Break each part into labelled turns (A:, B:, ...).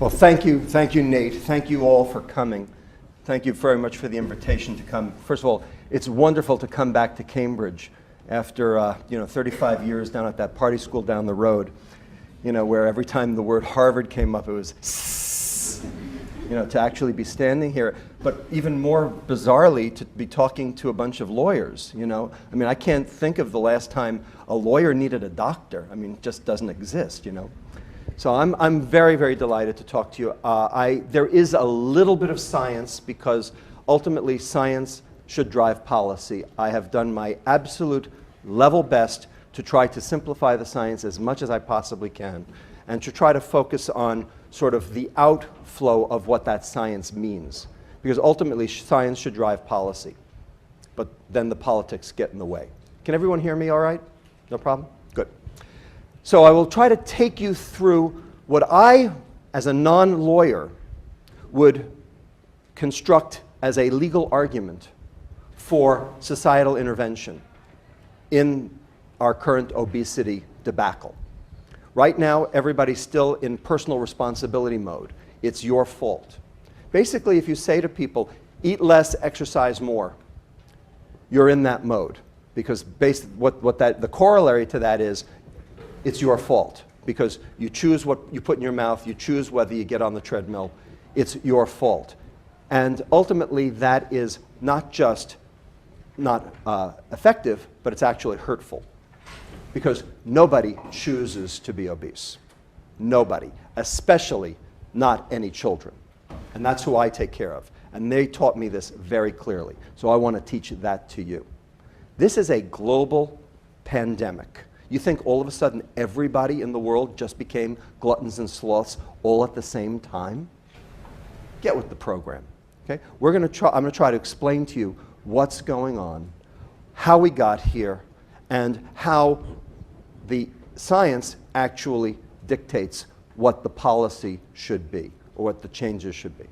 A: Well, thank you, Nate. Thank you all for coming. Thank you very much for the invitation to come. First of all, it's wonderful to come back to Cambridge after 35 years down at that party school down the road, where every time the word Harvard came up, it was to actually be standing here. But even more bizarrely, to be talking to a bunch of lawyers. I can't think of the last time a lawyer needed a doctor. It just doesn't exist. So I'm very, very delighted to talk to you. There is a little bit of science, because ultimately science should drive policy. I have done my absolute level best to try to simplify the science as much as I possibly can, and to try to focus on sort of the outflow of what that science means. Because ultimately science should drive policy, but then the politics get in the way. Can everyone hear me all right? No problem? Good. So I will try to take you through what I, as a non-lawyer, would construct as a legal argument for societal intervention in our current obesity debacle. Right now, everybody's still in personal responsibility mode. It's your fault. Basically, if you say to people, eat less, exercise more, you're in that mode. Because the corollary to that is, it's your fault. Because you choose what you put in your mouth, you choose whether you get on the treadmill, it's your fault. And ultimately, that is not just not effective, but it's actually hurtful. Because nobody chooses to be obese. Nobody, especially not any children. And that's who I take care of. And they taught me this very clearly. So I want to teach that to you. This is a global pandemic. You think all of a sudden everybody in the world just became gluttons and sloths all at the same time? Get with the program. Okay? I'm going to try to explain to you what's going on, how we got here, and how the science actually dictates what the policy should be, or what the changes should be.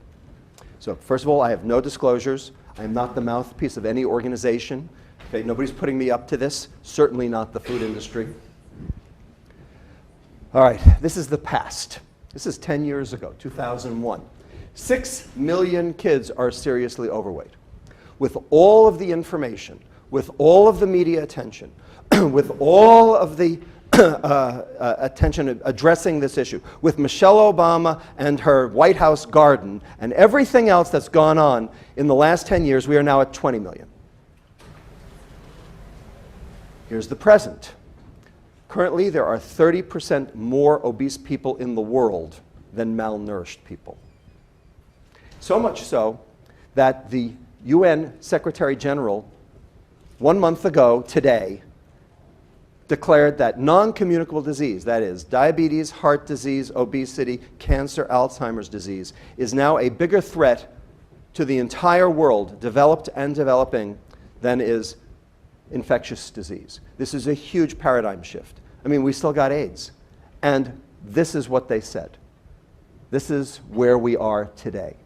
A: So first of all, I have no disclosures. I am not the mouthpiece of any organization. Okay, nobody's putting me up to this, certainly not the food industry. All right, this is the past. This is 10 years ago, 2001. 6 million kids are seriously overweight. With all of the information, with all of the media attention, with all of the attention addressing this issue, with Michelle Obama and her White House garden, and everything else that's gone on in the last 10 years, we are now at 20 million. Here's the present. Currently, there are 30% more obese people in the world than malnourished people. So much so that the UN Secretary General, 1 month ago today, declared that non-communicable disease, that is, diabetes, heart disease, obesity, cancer, Alzheimer's disease, is now a bigger threat to the entire world, developed and developing, than is infectious disease. This is a huge paradigm shift. We still got AIDS. And this is what they said. This is where we are today.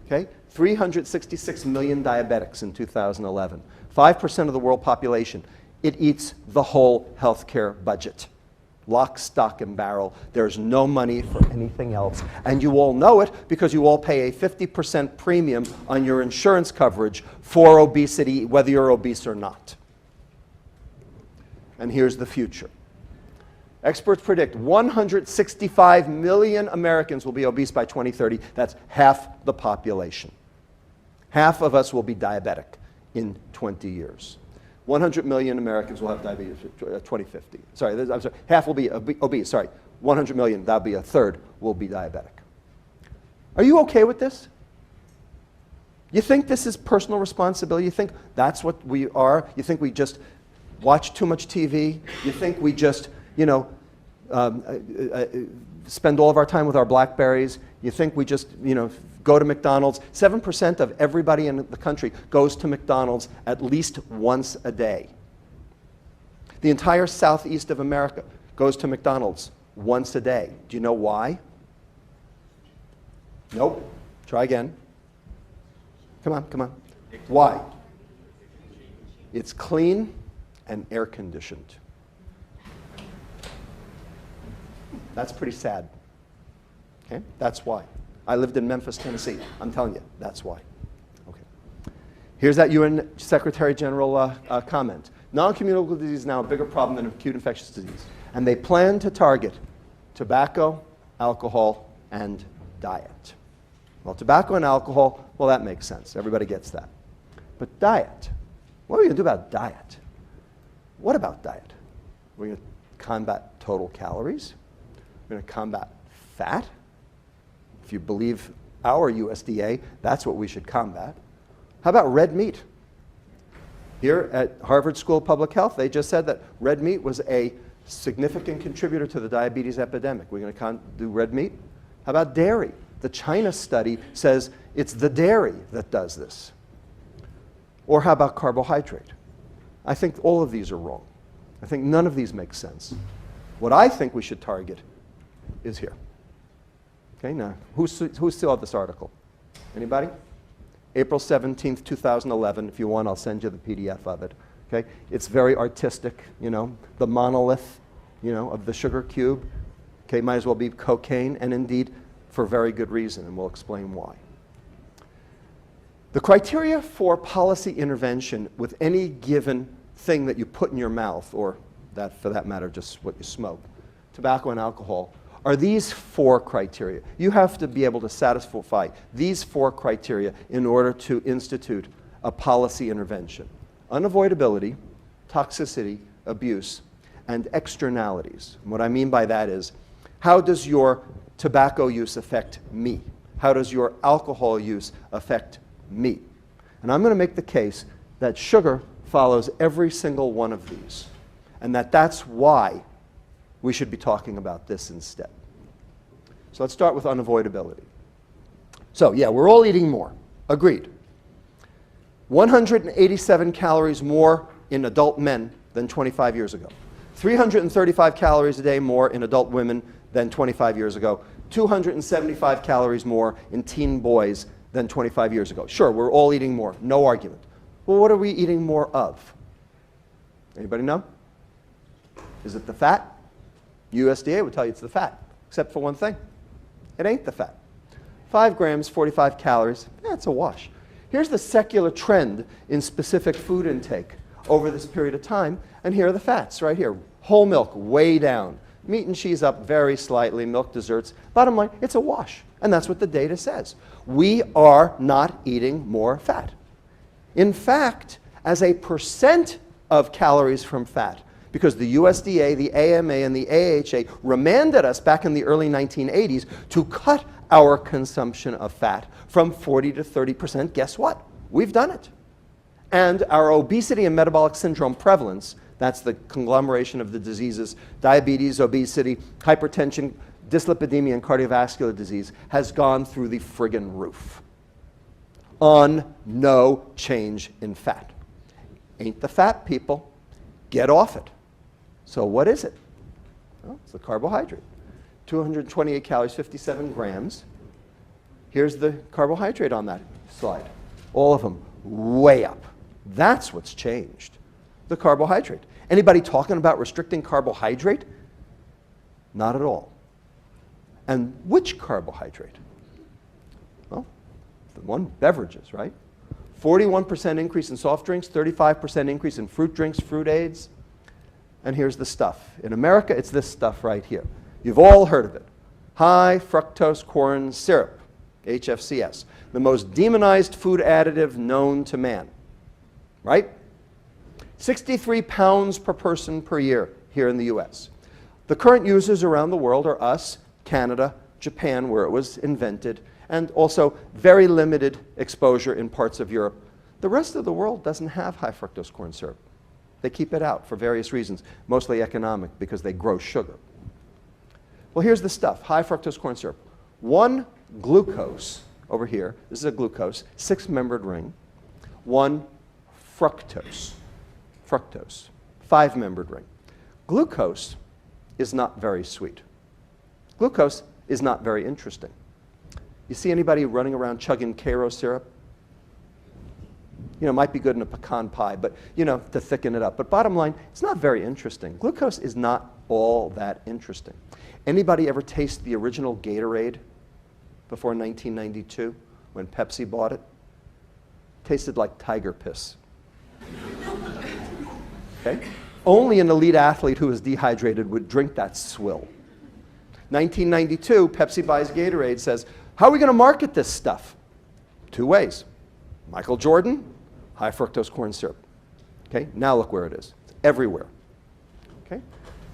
A: Okay? 366 million diabetics in 2011. 5% of the world population. It eats the whole healthcare budget. Lock, stock, and barrel. There's no money for anything else. And you all know it because you all pay a 50% premium on your insurance coverage for obesity, whether you're obese or not. And here's the future. Experts predict 165 million Americans will be obese by 2030. That's half the population. Half of us will be diabetic in 20 years. 100 million Americans will have diabetes by 2050. Sorry, I'm sorry, half will be obese. Sorry, 100 million, that'll be a third, will be diabetic. Are you okay with this? You think this is personal responsibility? You think that's what we are? You think we just watch too much TV? You think we just, spend all of our time with our BlackBerries? You think we just, go to McDonald's? 7% of everybody in the country goes to McDonald's at least once a day. The entire southeast of America goes to McDonald's once a day. Do you know why? Nope. Try again. Come on. Why? It's clean and air conditioned. That's pretty sad. Okay? That's why. I lived in Memphis, Tennessee. I'm telling you, that's why. Okay. Here's that UN Secretary General comment. Non-communicable disease is now a bigger problem than acute infectious disease. And they plan to target tobacco, alcohol, and diet. Well, tobacco and alcohol, well, that makes sense. Everybody gets that. But diet, what are we going to do about diet? What about diet? We're going to combat total calories. We're going to combat fat. If you believe our USDA, that's what we should combat. How about red meat? Here at Harvard School of Public Health, they just said that red meat was a significant contributor to the diabetes epidemic. We're going to do red meat. How about dairy? The China study says it's the dairy that does this. Or how about carbohydrate? I think all of these are wrong. I think none of these make sense. What I think we should target is here. Okay, now, who still have this article? Anybody? April 17th, 2011. If you want, I'll send you the PDF of it. Okay? It's very artistic, you know, the monolith, you know, of the sugar cube. Okay, might as well be cocaine, and indeed, for very good reason, and we'll explain why. The criteria for policy intervention with any given thing that you put in your mouth, or that, for that matter, just what you smoke, tobacco and alcohol, are these 4 criteria. You have to be able to satisfy these 4 criteria in order to institute a policy intervention. Unavoidability, toxicity, abuse, and externalities. And what I mean by that is, how does your tobacco use affect me? How does your alcohol use affect me? And I'm going to make the case that sugar follows every single one of these, and that's why we should be talking about this instead. So let's start with unavoidability. So yeah, we're all eating more. Agreed. 187 calories more in adult men than 25 years ago. 335 calories a day more in adult women than 25 years ago. 275 calories more in teen boys than 25 years ago. Sure, we're all eating more. No argument. Well, what are we eating more of? Anybody know? Is it the fat? USDA would tell you it's the fat, except for one thing. It ain't the fat. 5 grams, 45 calories, it's a wash. Here's the secular trend in specific food intake over this period of time, and here are the fats right here. Whole milk, way down. Meat and cheese up very slightly, milk, desserts. Bottom line, it's a wash, and that's what the data says. We are not eating more fat. In fact, as a percent of calories from fat, because the USDA, the AMA, and the AHA remanded us back in the early 1980s to cut our consumption of fat from 40 to 30%. Guess what? We've done it. And our obesity and metabolic syndrome prevalence, that's the conglomeration of the diseases, diabetes, obesity, hypertension, dyslipidemia, and cardiovascular disease, has gone through the friggin' roof on no change in fat. Ain't the fat, people. Get off it. So what is it? Well, it's the carbohydrate. 228 calories, 57 grams. Here's the carbohydrate on that slide. All of them way up. That's what's changed. The carbohydrate. Anybody talking about restricting carbohydrate? Not at all. And which carbohydrate? Well, the one beverages, right? 41% increase in soft drinks, 35% increase in fruit drinks, fruit aids. And here's the stuff. In America, it's this stuff right here. You've all heard of it. High fructose corn syrup, HFCS, the most demonized food additive known to man, right? 63 pounds per person per year here in the US. The current users around the world are us, Canada, Japan, where it was invented, and also very limited exposure in parts of Europe. The rest of the world doesn't have high fructose corn syrup. They keep it out for various reasons, mostly economic, because they grow sugar. Well, here's the stuff, high fructose corn syrup. 1 glucose, over here, this is a glucose, 6-membered ring. 1 fructose, 5-membered ring. Glucose is not very sweet. Glucose is not very interesting. You see anybody running around chugging Karo syrup? You know, it might be good in a pecan pie, but, you know, to thicken it up. But bottom line, it's not very interesting. Glucose is not all that interesting. Anybody ever taste the original Gatorade before 1992 when Pepsi bought it? Tasted like tiger piss. Okay? Only an elite athlete who was dehydrated would drink that swill. 1992, Pepsi buys Gatorade, says, how are we going to market this stuff? Two ways. Michael Jordan, high fructose corn syrup. Okay? Now look where it is. It's everywhere. Okay?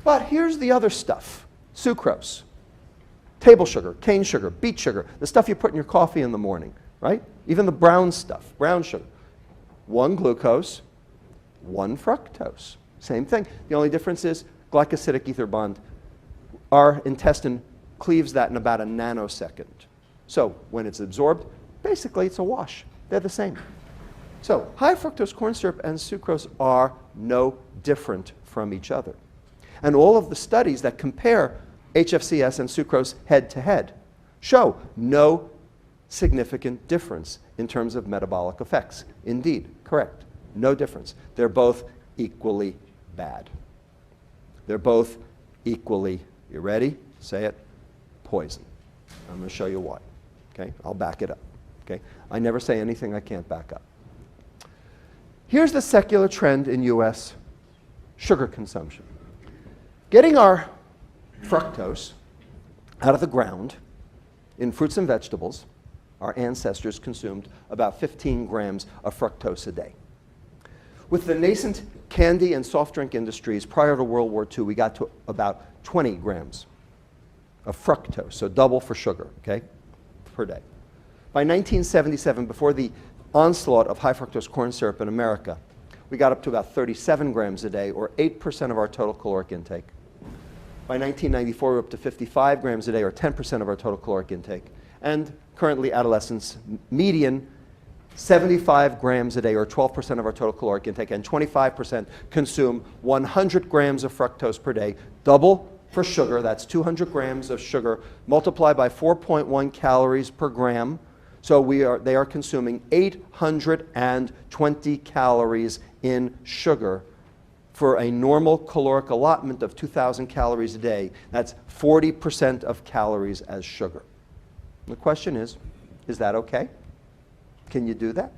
A: But here's the other stuff. Sucrose, table sugar, cane sugar, beet sugar, the stuff you put in your coffee in the morning, right? Even the brown stuff, brown sugar. One glucose, one fructose. Same thing. The only difference is glycosidic ether bond. Our intestine cleaves that in about a nanosecond. So when it's absorbed, basically it's a wash. They're the same. So high fructose corn syrup and sucrose are no different from each other. And all of the studies that compare HFCS and sucrose head to head show no significant difference in terms of metabolic effects. Indeed, correct. No difference. They're both equally bad. They're both equally, you ready? Say it, poison. I'm going to show you why. Okay? I'll back it up. Okay? I never say anything I can't back up. Here's the secular trend in US sugar consumption. Getting our fructose out of the ground in fruits and vegetables, our ancestors consumed about 15 grams of fructose a day. With the nascent candy and soft drink industries prior to World War II, we got to about 20 grams of fructose, so double for sugar, okay, per day. By 1977, before the onslaught of high fructose corn syrup in America, we got up to about 37 grams a day, or 8% of our total caloric intake. By 1994, we're up to 55 grams a day, or 10% of our total caloric intake. And currently, adolescents, median, 75 grams a day, or 12% of our total caloric intake, and 25% consume 100 grams of fructose per day, double for sugar. That's 200 grams of sugar multiplied by 4.1 calories per gram. So they are consuming 820 calories in sugar for a normal caloric allotment of 2,000 calories a day. That's 40% of calories as sugar. The question is that okay? Can you do that?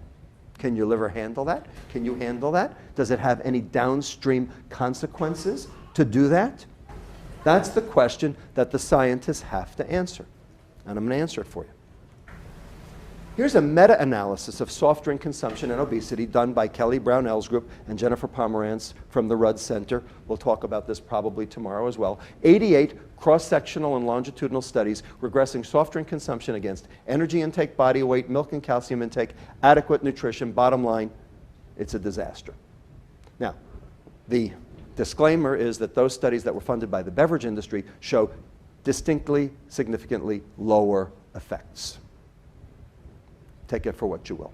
A: Can your liver handle that? Can you handle that? Does it have any downstream consequences to do that? That's the question that the scientists have to answer. And I'm going to answer it for you. Here's a meta-analysis of soft drink consumption and obesity done by Kelly Brownell's group and Jennifer Pomerantz from the Rudd Center. We'll talk about this probably tomorrow as well. 88 cross-sectional and longitudinal studies regressing soft drink consumption against energy intake, body weight, milk and calcium intake, adequate nutrition. Bottom line, it's a disaster. Now, the disclaimer is that those studies that were funded by the beverage industry show distinctly, significantly lower effects. Take it for what you will.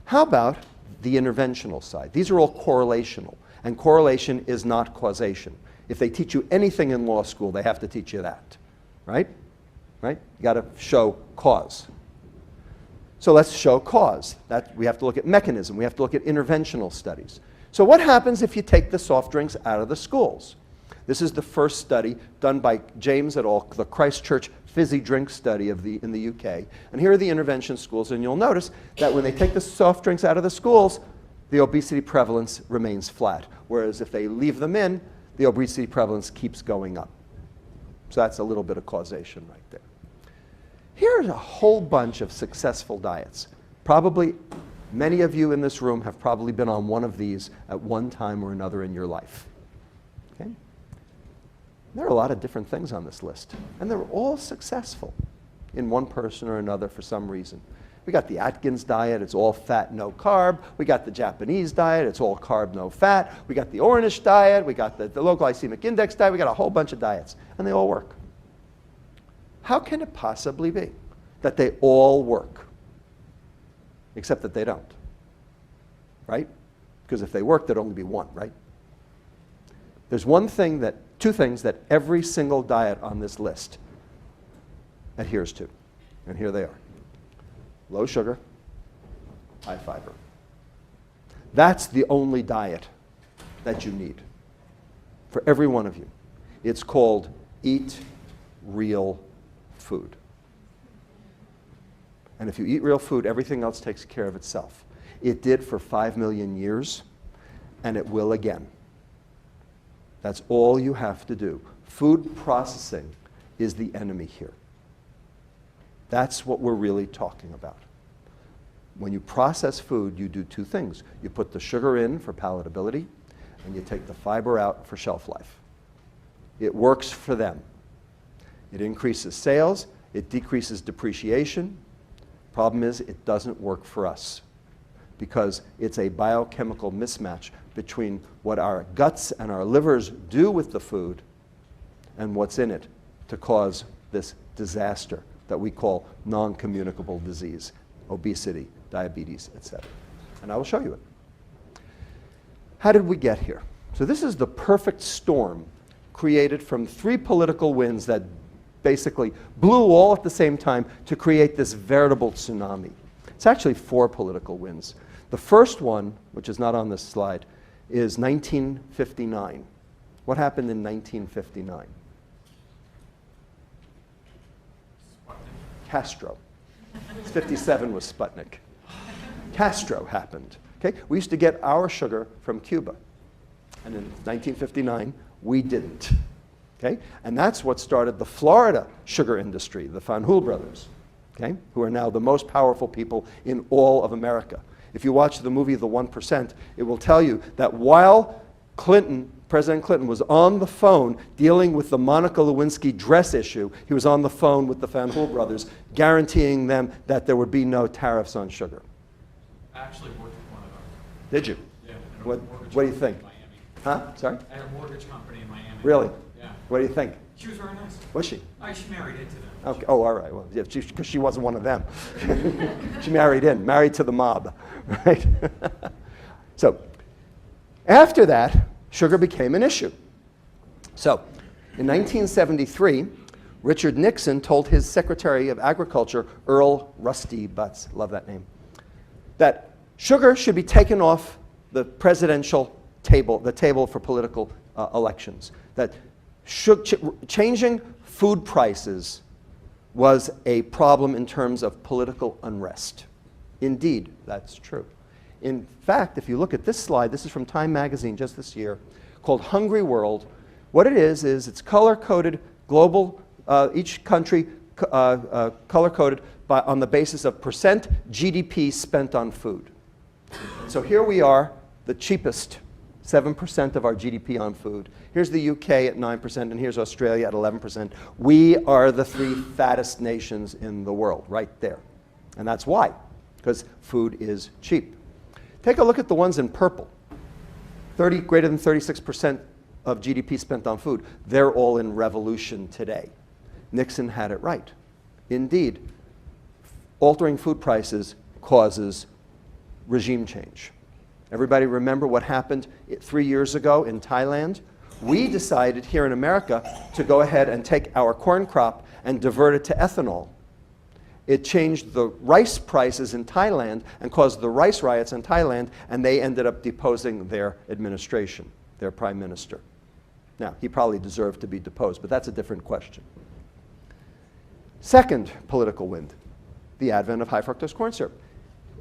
A: How about the interventional side? These are all correlational, and correlation is not causation. If they teach you anything in law school, they have to teach you that, right? Right? You got to show cause. So let's show cause. That we have to look at mechanism. We have to look at interventional studies. So what happens if you take the soft drinks out of the schools? This is the first study done by James et al., the Christchurch fizzy drink study in the UK. And here are the intervention schools, and you'll notice that when they take the soft drinks out of the schools, the obesity prevalence remains flat. Whereas if they leave them in, the obesity prevalence keeps going up. So that's a little bit of causation right there. Here's a whole bunch of successful diets. Probably many of you in this room have probably been on one of these at one time or another in your life. Okay? There are a lot of different things on this list, and they're all successful in one person or another for some reason. We got the Atkins diet, it's all fat, no carb. We got the Japanese diet, it's all carb, no fat. We got the Ornish diet, we got the low glycemic index diet, we got a whole bunch of diets, and they all work. How can it possibly be that they all work, except that they don't, right? Because if they work, there'd only be one, right? There's two things that every single diet on this list adheres to, and here they are. Low sugar, high fiber. That's the only diet that you need for every one of you. It's called Eat Real Food. And if you eat real food, everything else takes care of itself. It did for 5 million years, and it will again. That's all you have to do. Food processing is the enemy here. That's what we're really talking about. When you process food, you do two things. You put the sugar in for palatability, and you take the fiber out for shelf life. It works for them. It increases sales, it decreases depreciation. Problem is, it doesn't work for us because it's a biochemical mismatch between what our guts and our livers do with the food and what's in it to cause this disaster that we call non-communicable disease, obesity, diabetes, etc. And I will show you it. How did we get here? So this is the perfect storm created from 3 political winds that basically blew all at the same time to create this veritable tsunami. It's actually 4 political winds. The first one, which is not on this slide, is 1959. What happened in 1959? Castro. 57 was Sputnik. Castro happened. Okay? We used to get our sugar from Cuba. And in 1959, we didn't. Okay? And that's what started the Florida sugar industry, the Fanjul brothers, okay? Who are now the most powerful people in all of America. If you watch the movie The 1%, it will tell you that while President Clinton was on the phone dealing with the Monica Lewinsky dress issue, he was on the phone with the Fanjul brothers, guaranteeing them that there would be no tariffs on sugar.
B: I actually worked with one of them.
A: Did you?
B: Yeah.
A: What do you think? Huh? Sorry?
B: At a mortgage company in Miami.
A: Really?
B: Yeah.
A: What do you think?
B: She was very nice.
A: Was she?
B: She married into them.
A: Okay. Oh, all right. Well, yeah, because she wasn't one of them. She married to the mob, right? So, after that, sugar became an issue. So, in 1973, Richard Nixon told his Secretary of Agriculture, Earl Rusty Butz, love that name, that sugar should be taken off the presidential table, the table for political elections. That changing food prices was a problem in terms of political unrest. Indeed, that's true. In fact, if you look at this slide, this is from Time magazine just this year, called Hungry World. What it is it's color-coded global, each country color-coded on the basis of percent GDP spent on food. So here we are, the cheapest, 7% of our GDP on food. Here's the UK at 9%, and here's Australia at 11%. We are the 3 fattest nations in the world, right there. And that's why, because food is cheap. Take a look at the ones in purple. Greater than 36% of GDP spent on food. They're all in revolution today. Nixon had it right. Indeed, altering food prices causes regime change. Everybody remember what happened 3 years ago in Thailand? We decided here in America to go ahead and take our corn crop and divert it to ethanol. It changed the rice prices in Thailand and caused the rice riots in Thailand, and they ended up deposing their administration, their prime minister. Now, he probably deserved to be deposed, but that's a different question. Second political wind, the advent of high fructose corn syrup.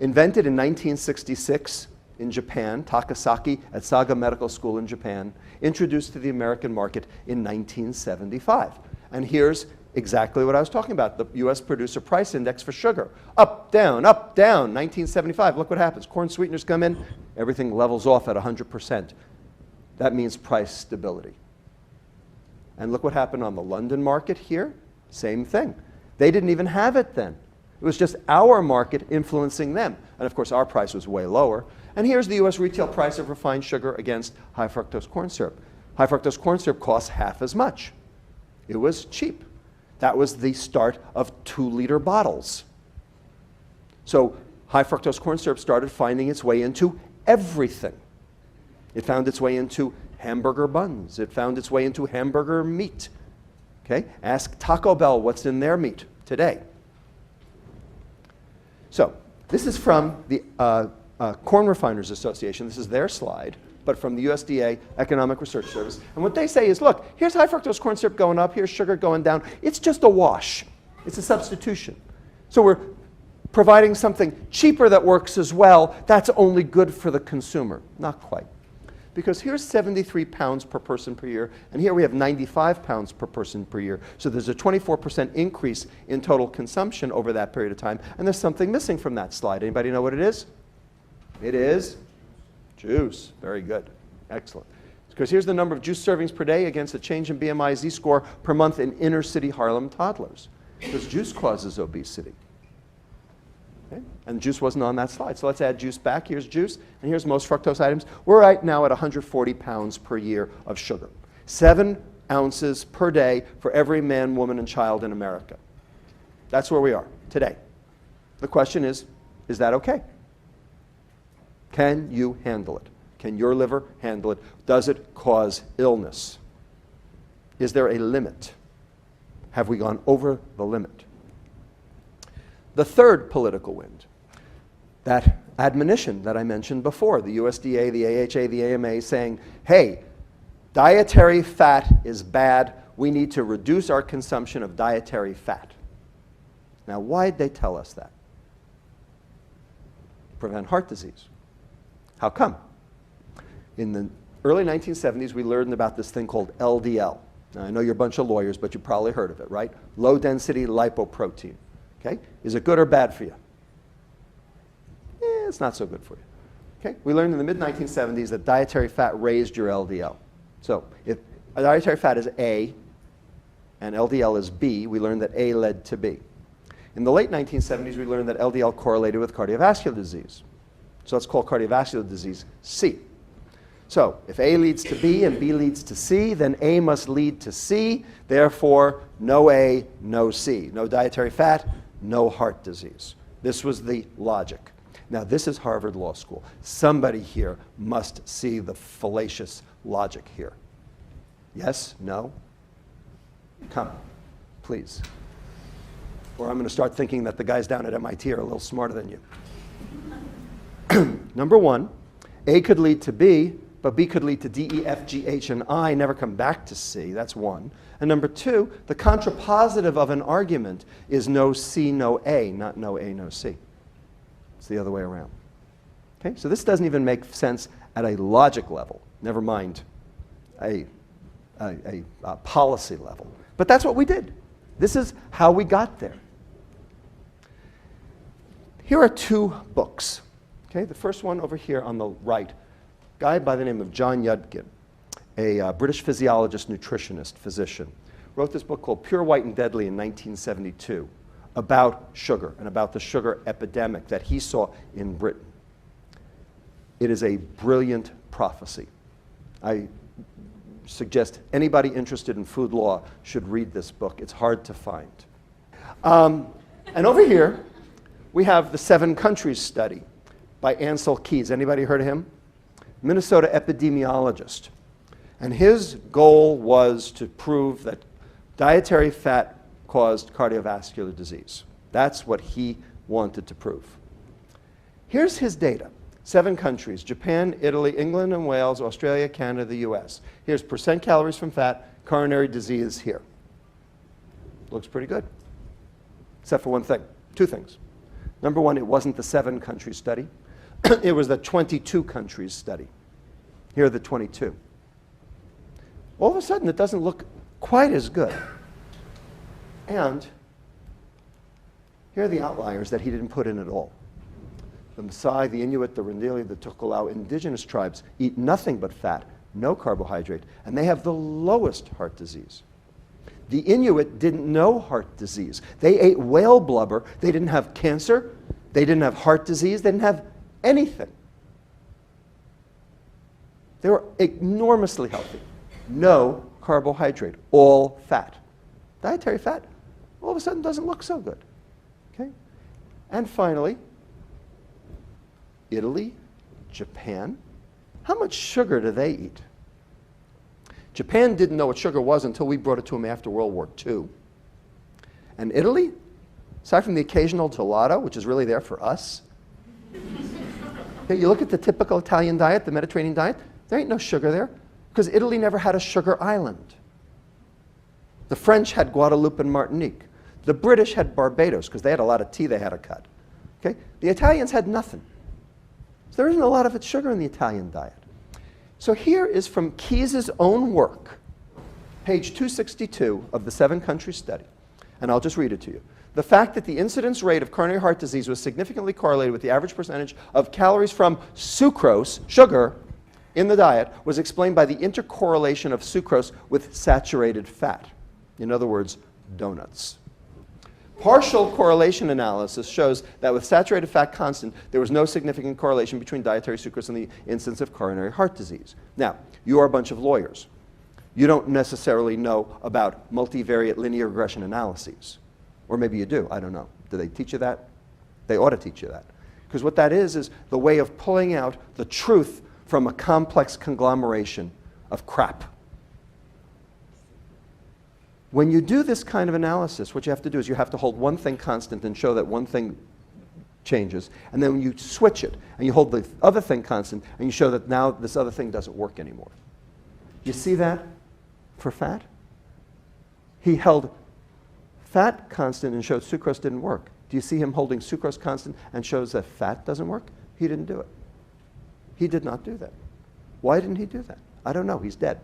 A: Invented in 1966 in Japan, Takasaki at Saga Medical School in Japan, introduced to the American market in 1975. And here's exactly what I was talking about, the US Producer Price Index for sugar. Up, down, 1975. Look what happens. Corn sweeteners come in, everything levels off at 100%. That means price stability. And look what happened on the London market here. Same thing. They didn't even have it then. It was just our market influencing them. And of course, our price was way lower. And here's the US retail price of refined sugar against high fructose corn syrup. High fructose corn syrup costs half as much. It was cheap. That was the start of 2-liter bottles. So high fructose corn syrup started finding its way into everything. It found its way into hamburger buns. It found its way into hamburger meat. Okay? Ask Taco Bell what's in their meat today. So this is from the Corn Refiners Association. This is their slide, but from the USDA Economic Research Service. And what they say is, look, here's high fructose corn syrup going up, here's sugar going down. It's just a wash. It's a substitution. So we're providing something cheaper that works as well, that's only good for the consumer. Not quite. Because here's 73 pounds per person per year, and here we have 95 pounds per person per year. So there's a 24% increase in total consumption over that period of time, and there's something missing from that slide. Anybody know what it is? It is juice. Very good. Excellent. Because here's the number of juice servings per day against a change in BMI Z-score per month in inner city Harlem toddlers. Because juice causes obesity. Okay? And juice wasn't on that slide. So let's add juice back. Here's juice, and here's most fructose items. We're right now at 140 pounds per year of sugar. 7 ounces per day for every man, woman, and child in America. That's where we are today. The question is that okay? Can you handle it? Can your liver handle it? Does it cause illness? Is there a limit? Have we gone over the limit? The third political wind, that admonition that I mentioned before, the USDA, the AHA, the AMA saying, hey, dietary fat is bad. We need to reduce our consumption of dietary fat. Now, why did they tell us that? Prevent heart disease. How come? In the early 1970s, we learned about this thing called LDL. Now, I know you're a bunch of lawyers, but you probably heard of it, right? Low-density lipoprotein. Okay? Is it good or bad for you? It's not so good for you. Okay? We learned in the mid-1970s that dietary fat raised your LDL. So if dietary fat is A and LDL is B, we learned that A led to B. In the late 1970s, we learned that LDL correlated with cardiovascular disease. So let's call cardiovascular disease C. So if A leads to B and B leads to C, then A must lead to C. Therefore, no A, no C. No dietary fat, no heart disease. This was the logic. Now, this is Harvard Law School. Somebody here must see the fallacious logic here. Yes? No? Come, please. Or I'm going to start thinking that the guys down at MIT are a little smarter than you. Number one, A could lead to B, but B could lead to D, E, F, G, H, and I, never come back to C. That's one. And number two, the contrapositive of an argument is no C, no A, not no A, no C. It's the other way around. Okay? So this doesn't even make sense at a logic level, never mind a policy level. But that's what we did. This is how we got there. Here are 2 books. Okay? The first one over here on the right, a guy by the name of John Yudkin, a British physiologist, nutritionist, physician, wrote this book called Pure, White, and Deadly in 1972 about sugar and about the sugar epidemic that he saw in Britain. It is a brilliant prophecy. I suggest anybody interested in food law should read this book. It's hard to find. And over here, we have the 7 countries study by Ansel Keys. Anybody heard of him? Minnesota epidemiologist. And his goal was to prove that dietary fat caused cardiovascular disease. That's what he wanted to prove. Here's his data. 7 countries: Japan, Italy, England and Wales, Australia, Canada, the US. Here's percent calories from fat, coronary disease here. Looks pretty good. Except for one thing, 2 things. Number one, it wasn't the 7 country study. It was the 22 countries study. Here are the 22. All of a sudden, it doesn't look quite as good. And here are the outliers that he didn't put in at all. The Maasai, the Inuit, the Rendili, the Tokelau, indigenous tribes eat nothing but fat, no carbohydrate, and they have the lowest heart disease. The Inuit didn't know heart disease. They ate whale blubber. They didn't have cancer. They didn't have heart disease. They didn't have anything. They were enormously healthy. No carbohydrate, all fat. Dietary fat, all of a sudden, doesn't look so good. Okay? And finally, Italy, Japan. How much sugar do they eat? Japan didn't know what sugar was until we brought it to them after World War II. And Italy, aside from the occasional gelato, which is really there for us, okay, you look at the typical Italian diet, the Mediterranean diet, there ain't no sugar there, because Italy never had a sugar island. The French had Guadeloupe and Martinique. The British had Barbados, because they had a lot of tea they had to cut. Okay? The Italians had nothing. So there isn't a lot of sugar in the Italian diet. So here is from Keyes' own work, page 262 of the 7-country study, and I'll just read it to you. The fact that the incidence rate of coronary heart disease was significantly correlated with the average percentage of calories from sucrose, sugar, in the diet was explained by the intercorrelation of sucrose with saturated fat. In other words, donuts. Partial correlation analysis shows that with saturated fat constant, there was no significant correlation between dietary sucrose and the incidence of coronary heart disease. Now, you are a bunch of lawyers. You don't necessarily know about multivariate linear regression analyses. Or maybe you do, I don't know. Do they teach you that? They ought to teach you that. Because what that is the way of pulling out the truth from a complex conglomeration of crap. When you do this kind of analysis, what you have to do is you have to hold one thing constant and show that one thing changes. And then when you switch it, and you hold the other thing constant, and you show that now this other thing doesn't work anymore. You see that for fat? He held fat constant and showed sucrose didn't work. Do you see him holding sucrose constant and shows that fat doesn't work? He didn't do it. He did not do that. Why didn't he do that? I don't know. He's dead.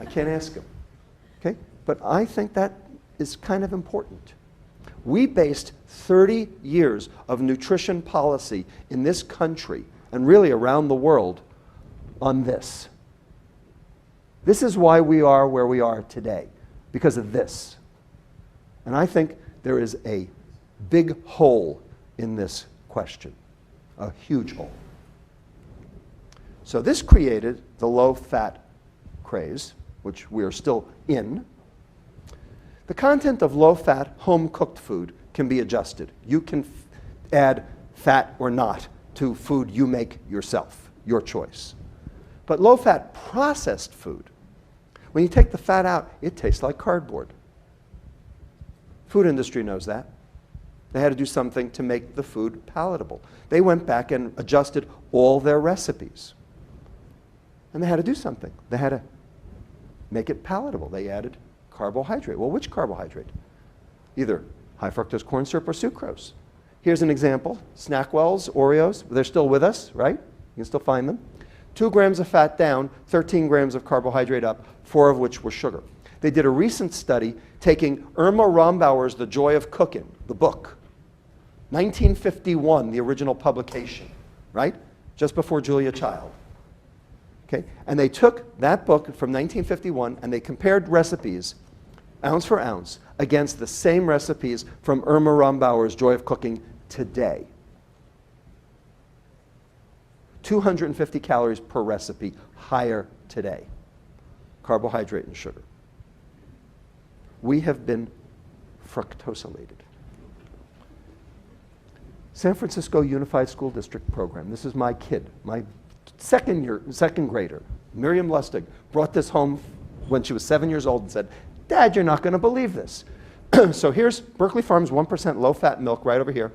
A: I can't ask him. Okay? But I think that is kind of important. We based 30 years of nutrition policy in this country and really around the world on this. This is why we are where we are today, because of this. And I think there is a big hole in this question, a huge hole. So this created the low-fat craze, which we are still in. The content of low-fat, home-cooked food can be adjusted. You can add fat or not to food you make yourself, your choice. But low-fat processed food, when you take the fat out, it tastes like cardboard. Food industry knows that. They had to do something to make the food palatable. They went back and adjusted all their recipes. And they had to do something. They had to make it palatable. They added carbohydrate. Well, which carbohydrate? Either high fructose corn syrup or sucrose. Here's an example. Snackwells, Oreos, they're still with us, right? You can still find them. 2 grams of fat down, 13 grams of carbohydrate up, 4 of which were sugar. They did a recent study taking Irma Rombauer's The Joy of Cooking, the book. 1951, the original publication, right? Just before Julia Child. Okay? And they took that book from 1951 and they compared recipes, ounce for ounce, against the same recipes from Irma Rombauer's Joy of Cooking today. 250 calories per recipe higher today. Carbohydrate and sugar. We have been fructosylated. San Francisco Unified School District program. This is my kid, my second grader, Miriam Lustig, brought this home when she was 7 years old and said, "Dad, you're not going to believe this." So here's Berkeley Farms 1% low-fat milk right over here.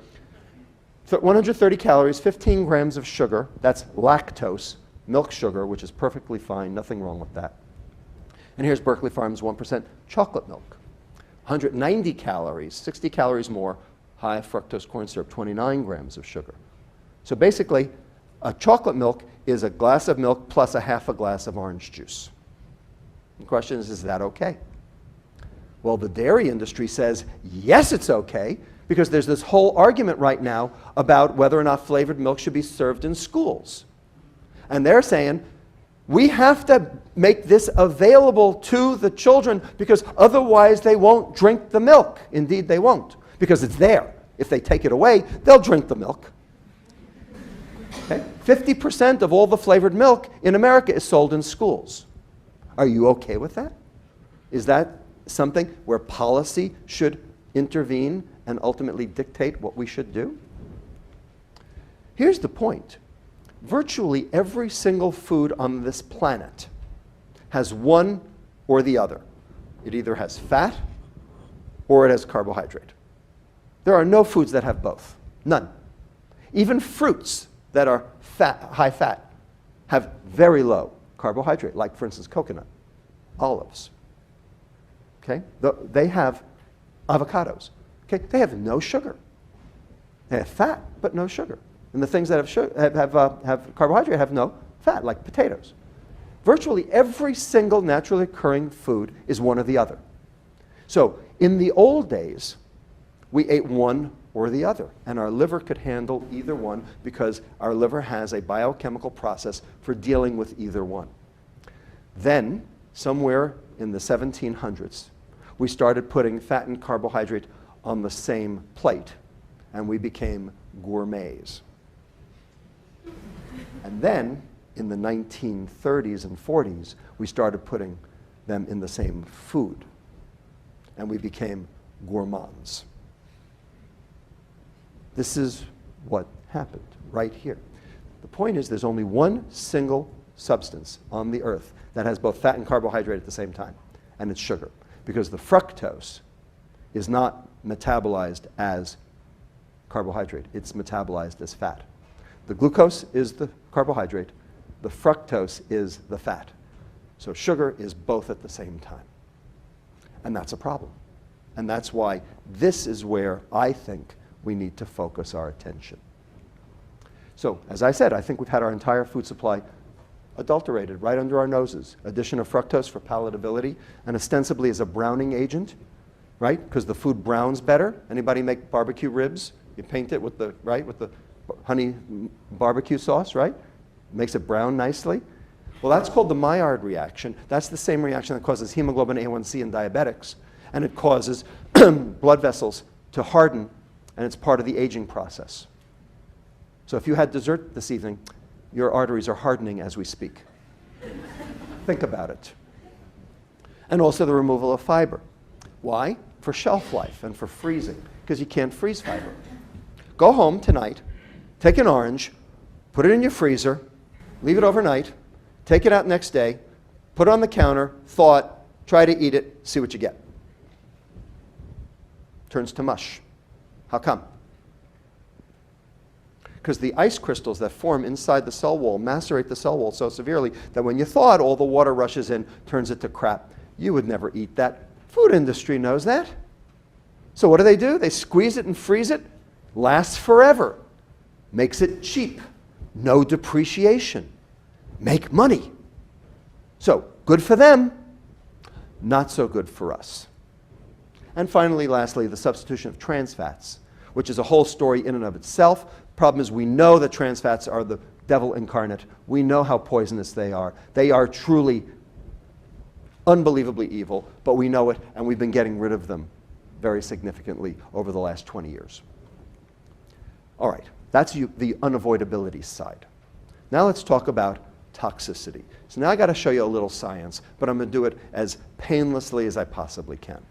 A: 130 calories, 15 grams of sugar. That's lactose, milk sugar, which is perfectly fine, nothing wrong with that. And here's Berkeley Farms 1% chocolate milk. 190 calories, 60 calories more, high fructose corn syrup, 29 grams of sugar. So basically, a chocolate milk is a glass of milk plus a half a glass of orange juice. The question is that okay? Well, the dairy industry says, yes, it's okay, because there's this whole argument right now about whether or not flavored milk should be served in schools. And they're saying, we have to make this available to the children because otherwise they won't drink the milk. Indeed, they won't, because it's there. If they take it away, they'll drink the milk. Okay? 50% of all the flavored milk in America is sold in schools. Are you okay with that? Is that something where policy should intervene and ultimately dictate what we should do? Here's the point. Virtually every single food on this planet has one or the other. It either has fat or it has carbohydrate. There are no foods that have both. None. Even fruits that are high fat have very low carbohydrate, like, for instance, coconut, olives. Okay? They have avocados. Okay? They have no sugar. They have fat, but no sugar. And the things that have carbohydrate have no fat, like potatoes. Virtually every single naturally occurring food is one or the other. So in the old days, we ate one or the other, and our liver could handle either one because our liver has a biochemical process for dealing with either one. Then, somewhere in the 1700s, we started putting fat and carbohydrate on the same plate, and we became gourmets. And then, in the 1930s and 40s, we started putting them in the same food, and we became gourmands. This is what happened right here. The point is there's only one single substance on the earth that has both fat and carbohydrate at the same time, and it's sugar, because the fructose is not metabolized as carbohydrate. It's metabolized as fat. The glucose is the carbohydrate. The fructose is the fat. So sugar is both at the same time. And that's a problem. And that's why this is where I think we need to focus our attention. So, as I said, I think we've had our entire food supply adulterated right under our noses. Addition of fructose for palatability, and ostensibly as a browning agent, right? Because the food browns better. Anybody make barbecue ribs? You paint it with the, right, with the honey barbecue sauce, right? Makes it brown nicely. Well, that's called the Maillard reaction. That's the same reaction that causes hemoglobin A1C in diabetics, and it causes blood vessels to harden, and it's part of the aging process. So if you had dessert this evening, your arteries are hardening as we speak. Think about it. And also the removal of fiber. Why? For shelf life and for freezing, because you can't freeze fiber. Go home tonight, take an orange, put it in your freezer, leave it overnight, take it out next day, put it on the counter, thaw it, try to eat it, see what you get. Turns to mush. How come? Because the ice crystals that form inside the cell wall macerate the cell wall so severely that when you thaw it, all the water rushes in, turns it to crap. You would never eat that. Food industry knows that. So what do? They squeeze it and freeze it. Lasts forever. Makes it cheap. No depreciation. Make money. So, good for them. Not so good for us. And finally, lastly, the substitution of trans fats, which is a whole story in and of itself. Problem is we know that trans fats are the devil incarnate. We know how poisonous they are. They are truly unbelievably evil, but we know it, and we've been getting rid of them very significantly over the last 20 years. All right, that's the unavoidability side. Now let's talk about toxicity. So now I got to show you a little science, but I'm going to do it as painlessly as I possibly can.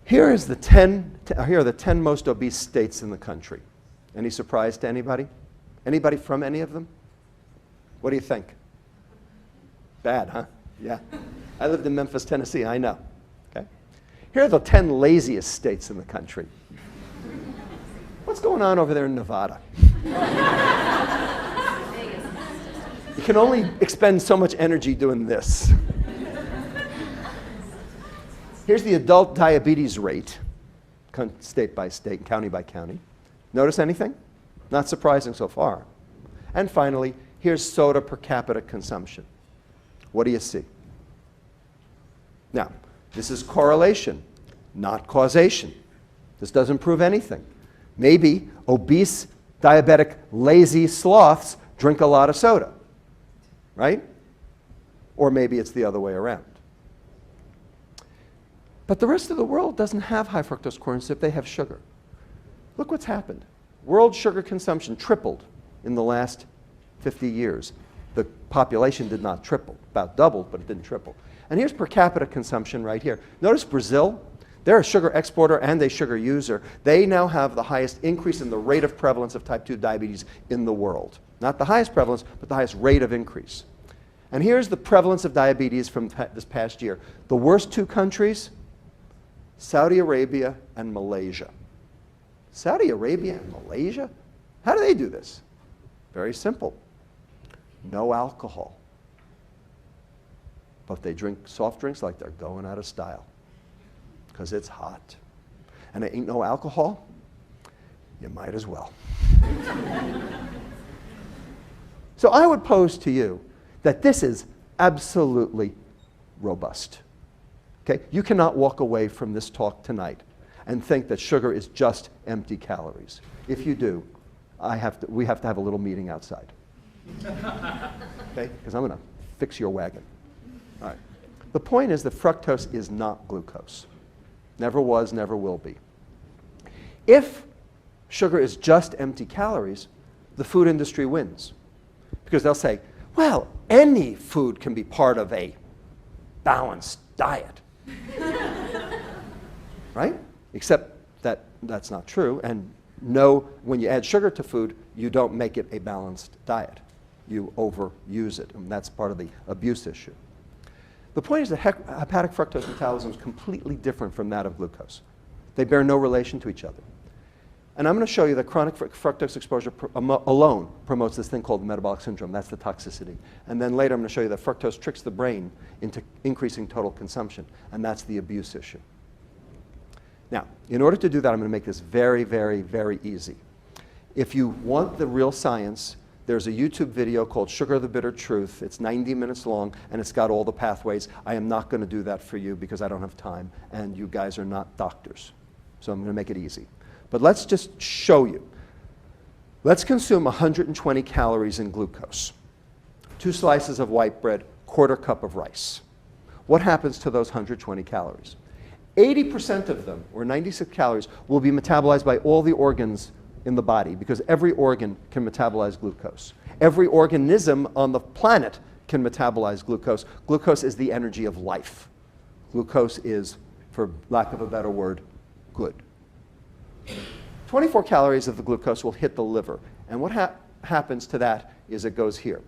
A: Here are the 10 most obese states in the country. Any surprise to anybody? Anybody from any of them? What do you think? Bad, huh? Yeah. I lived in Memphis, Tennessee, I know. Okay. Here are the 10 laziest states in the country. What's going on over there in Nevada? You can only expend so much energy doing this. Here's the adult diabetes rate, state by state, county by county. Notice anything? Not surprising so far. And finally, here's soda per capita consumption. What do you see? Now, this is correlation, not causation. This doesn't prove anything. Maybe obese, diabetic, lazy sloths drink a lot of soda, right? Or maybe it's the other way around. But the rest of the world doesn't have high fructose corn syrup, they have sugar. Look what's happened. World sugar consumption tripled in the last 50 years. The population did not triple, about doubled, but it didn't triple. And here's per capita consumption right here. Notice Brazil, they're a sugar exporter and a sugar user. They now have the highest increase in the rate of prevalence of type 2 diabetes in the world. Not the highest prevalence, but the highest rate of increase. And here's the prevalence of diabetes from this past year. The worst two countries, Saudi Arabia and Malaysia. Saudi Arabia and Malaysia? How do they do this? Very simple. No alcohol. But they drink soft drinks like they're going out of style because it's hot. And there ain't no alcohol. You might as well. So I would pose to you that this is absolutely robust. Okay? You cannot walk away from this talk tonight and think that sugar is just empty calories. If you do, we have to have a little meeting outside. Okay? Because I'm going to fix your wagon. All right. The point is that fructose is not glucose. Never was, never will be. If sugar is just empty calories, the food industry wins. Because they'll say, well, any food can be part of a balanced diet. Right? Except that that's not true. And no, when you add sugar to food, you don't make it a balanced diet. You overuse it. And that's part of the abuse issue. The point is that hepatic fructose metabolism is completely different from that of glucose. They bear no relation to each other. And I'm going to show you that chronic fructose exposure alone promotes this thing called metabolic syndrome. That's the toxicity. And then later I'm going to show you that fructose tricks the brain into increasing total consumption. And that's the abuse issue. Now, in order to do that, I'm going to make this very, very, very easy. If you want the real science, there's a YouTube video called Sugar the Bitter Truth. It's 90 minutes long, and it's got all the pathways. I am not going to do that for you because I don't have time, and you guys are not doctors. So I'm going to make it easy. But let's just show you. Let's consume 120 calories in glucose. 2 slices of white bread, quarter cup of rice. What happens to those 120 calories? 80% of them, or 96 calories, will be metabolized by all the organs in the body because every organ can metabolize glucose. Every organism on the planet can metabolize glucose. Glucose is the energy of life. Glucose is, for lack of a better word, good. 24 calories of the glucose will hit the liver. And what happens to that is it goes here,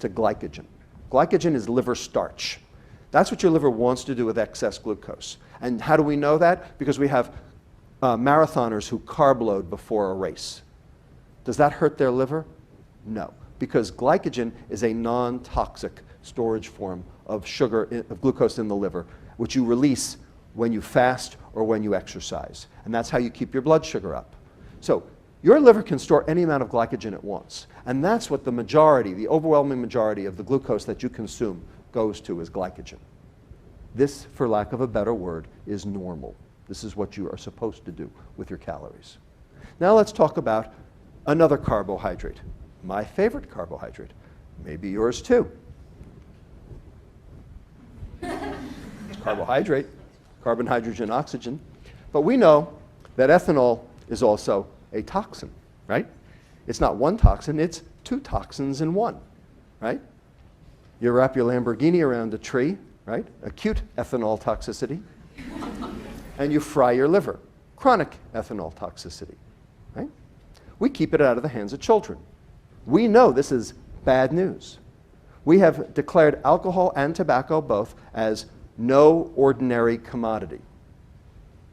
A: to glycogen. Glycogen is liver starch. That's what your liver wants to do with excess glucose. And how do we know that? Because we have marathoners who carb load before a race. Does that hurt their liver? No, because glycogen is a non-toxic storage form of sugar, of glucose in the liver, which you release when you fast or when you exercise. And that's how you keep your blood sugar up. So your liver can store any amount of glycogen it wants. And that's what the majority, the overwhelming majority of the glucose that you consume goes to is glycogen. This, for lack of a better word, is normal. This is what you are supposed to do with your calories. Now let's talk about another carbohydrate. My favorite carbohydrate. Maybe yours too. It's carbohydrate. Carbon, hydrogen, oxygen. But we know that ethanol is also a toxin, right? It's not one toxin, it's 2 toxins in one, right? You wrap your Lamborghini around a tree, right? Acute ethanol toxicity. And you fry your liver. Chronic ethanol toxicity, right? We keep it out of the hands of children. We know this is bad news. We have declared alcohol and tobacco both as no ordinary commodity.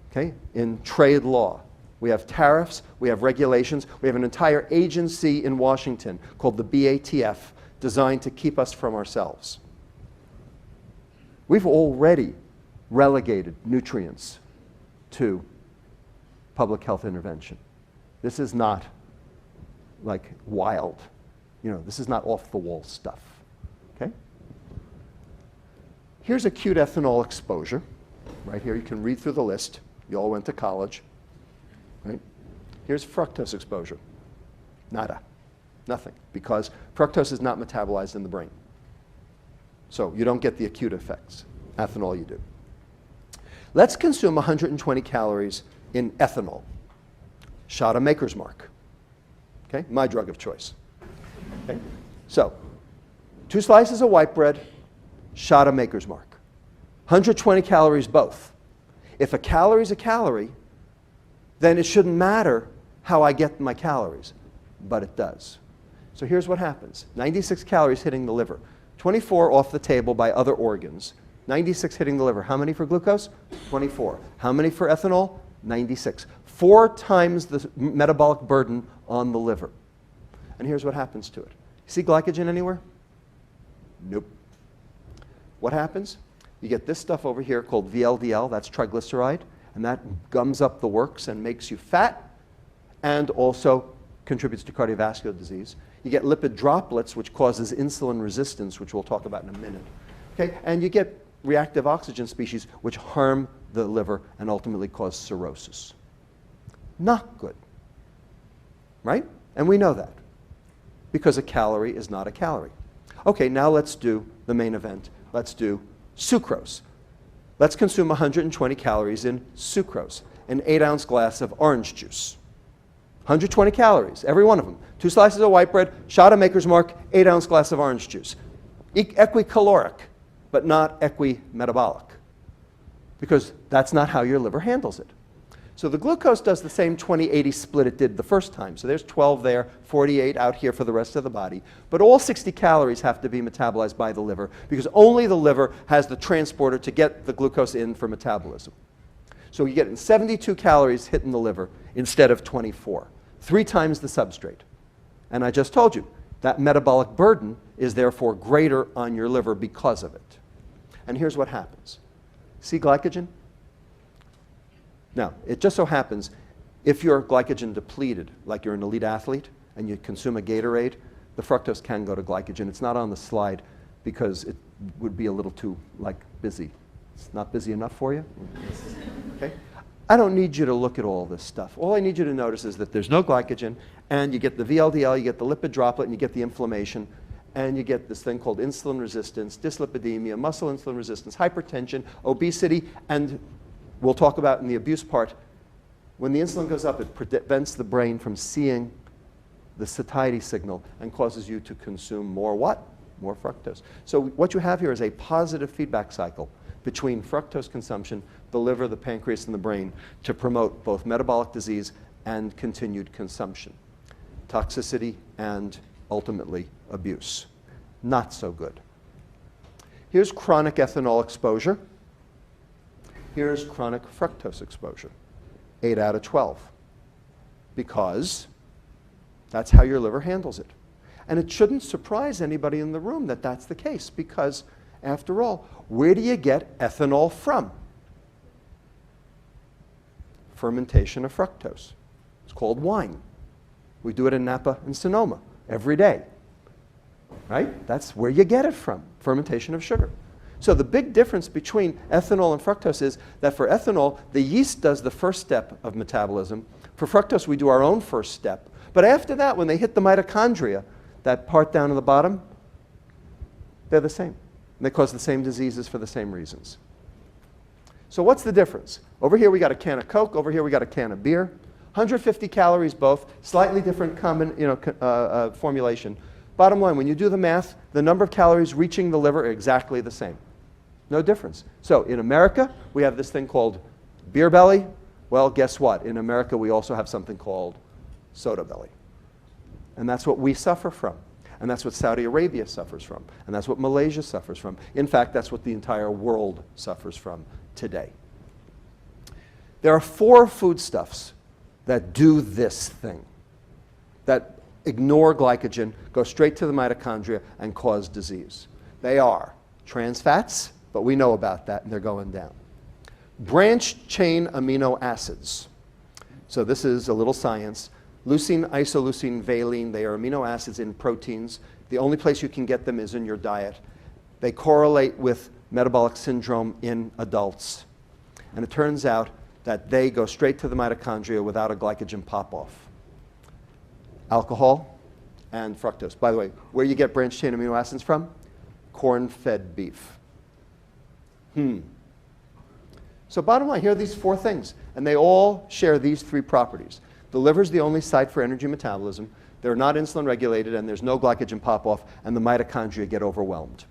A: Okay? In trade law, we have tariffs, we have regulations, we have an entire agency in Washington called the BATF designed to keep us from ourselves. We've already relegated nutrients to public health intervention. This is not like wild, this is not off the wall stuff. Okay? Here's acute ethanol exposure. Right here, you can read through the list. You all went to college. Right? Here's fructose exposure. Nada. Nothing. Because fructose is not metabolized in the brain. So you don't get the acute effects. Ethanol you do. Let's consume 120 calories in ethanol. Shot of Maker's Mark. Okay? My drug of choice. Okay? So, 2 slices of white bread, shot of Maker's Mark. 120 calories both. If a calorie is a calorie, then it shouldn't matter how I get my calories, but it does. So here's what happens. 96 calories hitting the liver, 24 off the table by other organs, 96 hitting the liver. How many for glucose? 24. How many for ethanol? 96. 4 times the metabolic burden on the liver. And here's what happens to it. See glycogen anywhere? Nope. What happens? You get this stuff over here called VLDL, that's triglyceride, and that gums up the works and makes you fat, and also contributes to cardiovascular disease. You get lipid droplets, which causes insulin resistance, which we'll talk about in a minute. Okay? And you get reactive oxygen species, which harm the liver and ultimately cause cirrhosis. Not good. Right? And we know that because a calorie is not a calorie. Okay, now let's do the main event. Let's do sucrose. Let's consume 120 calories in sucrose, an 8-ounce glass of orange juice. 120 calories, every one of them. 2 slices of white bread, shot of Maker's Mark, 8-ounce glass of orange juice. Equicaloric, but not equimetabolic, because that's not how your liver handles it. So the glucose does the same 20-80 split it did the first time. So there's 12 there, 48 out here for the rest of the body. But all 60 calories have to be metabolized by the liver, because only the liver has the transporter to get the glucose in for metabolism. So you get 72 calories hitting the liver instead of 24, 3 times the substrate. And I just told you, that metabolic burden is therefore greater on your liver because of it. And here's what happens. See glycogen? Now, it just so happens, if you're glycogen depleted, like you're an elite athlete, and you consume a Gatorade, the fructose can go to glycogen. It's not on the slide because it would be a little too, busy. It's not busy enough for you? Okay? I don't need you to look at all this stuff. All I need you to notice is that there's no glycogen, and you get the VLDL, you get the lipid droplet, and you get the inflammation, and you get this thing called insulin resistance, dyslipidemia, muscle insulin resistance, hypertension, obesity, and we'll talk about in the abuse part, when the insulin goes up, it prevents the brain from seeing the satiety signal and causes you to consume more what? More fructose. So what you have here is a positive feedback cycle between fructose consumption, the liver, the pancreas, and the brain to promote both metabolic disease and continued consumption, toxicity, and ultimately abuse. Not so good. Here's chronic ethanol exposure. Here's chronic fructose exposure, 8 out of 12, because that's how your liver handles it. And it shouldn't surprise anybody in the room that that's the case, because after all, where do you get ethanol from? Fermentation of fructose. It's called wine. We do it in Napa and Sonoma every day. Right? That's where you get it from, fermentation of sugar. So the big difference between ethanol and fructose is that for ethanol, the yeast does the first step of metabolism. For fructose, we do our own first step. But after that, when they hit the mitochondria, that part down at the bottom, they're the same. And they cause the same diseases for the same reasons. So what's the difference? Over here, we got a can of Coke. Over here, we got a can of beer. 150 calories both, slightly different formulation. Bottom line, when you do the math, the number of calories reaching the liver are exactly the same. No difference. So in America, we have this thing called beer belly. Well, guess what? In America, we also have something called soda belly. And that's what we suffer from. And that's what Saudi Arabia suffers from. And that's what Malaysia suffers from. In fact, that's what the entire world suffers from today. There are 4 foodstuffs that do this thing, that ignore glycogen, go straight to the mitochondria, and cause disease. They are trans fats, but we know about that, and they're going down. Branched chain amino acids. So this is a little science. Leucine, isoleucine, valine, they are amino acids in proteins. The only place you can get them is in your diet. They correlate with metabolic syndrome in adults. And it turns out that they go straight to the mitochondria without a glycogen pop-off. Alcohol and fructose. By the way, where you get branched chain amino acids from? Corn-fed beef. So bottom line, here are these 4 things, and they all share these 3 properties. The liver is the only site for energy metabolism. They're not insulin regulated, and there's no glycogen pop-off, and the mitochondria get overwhelmed.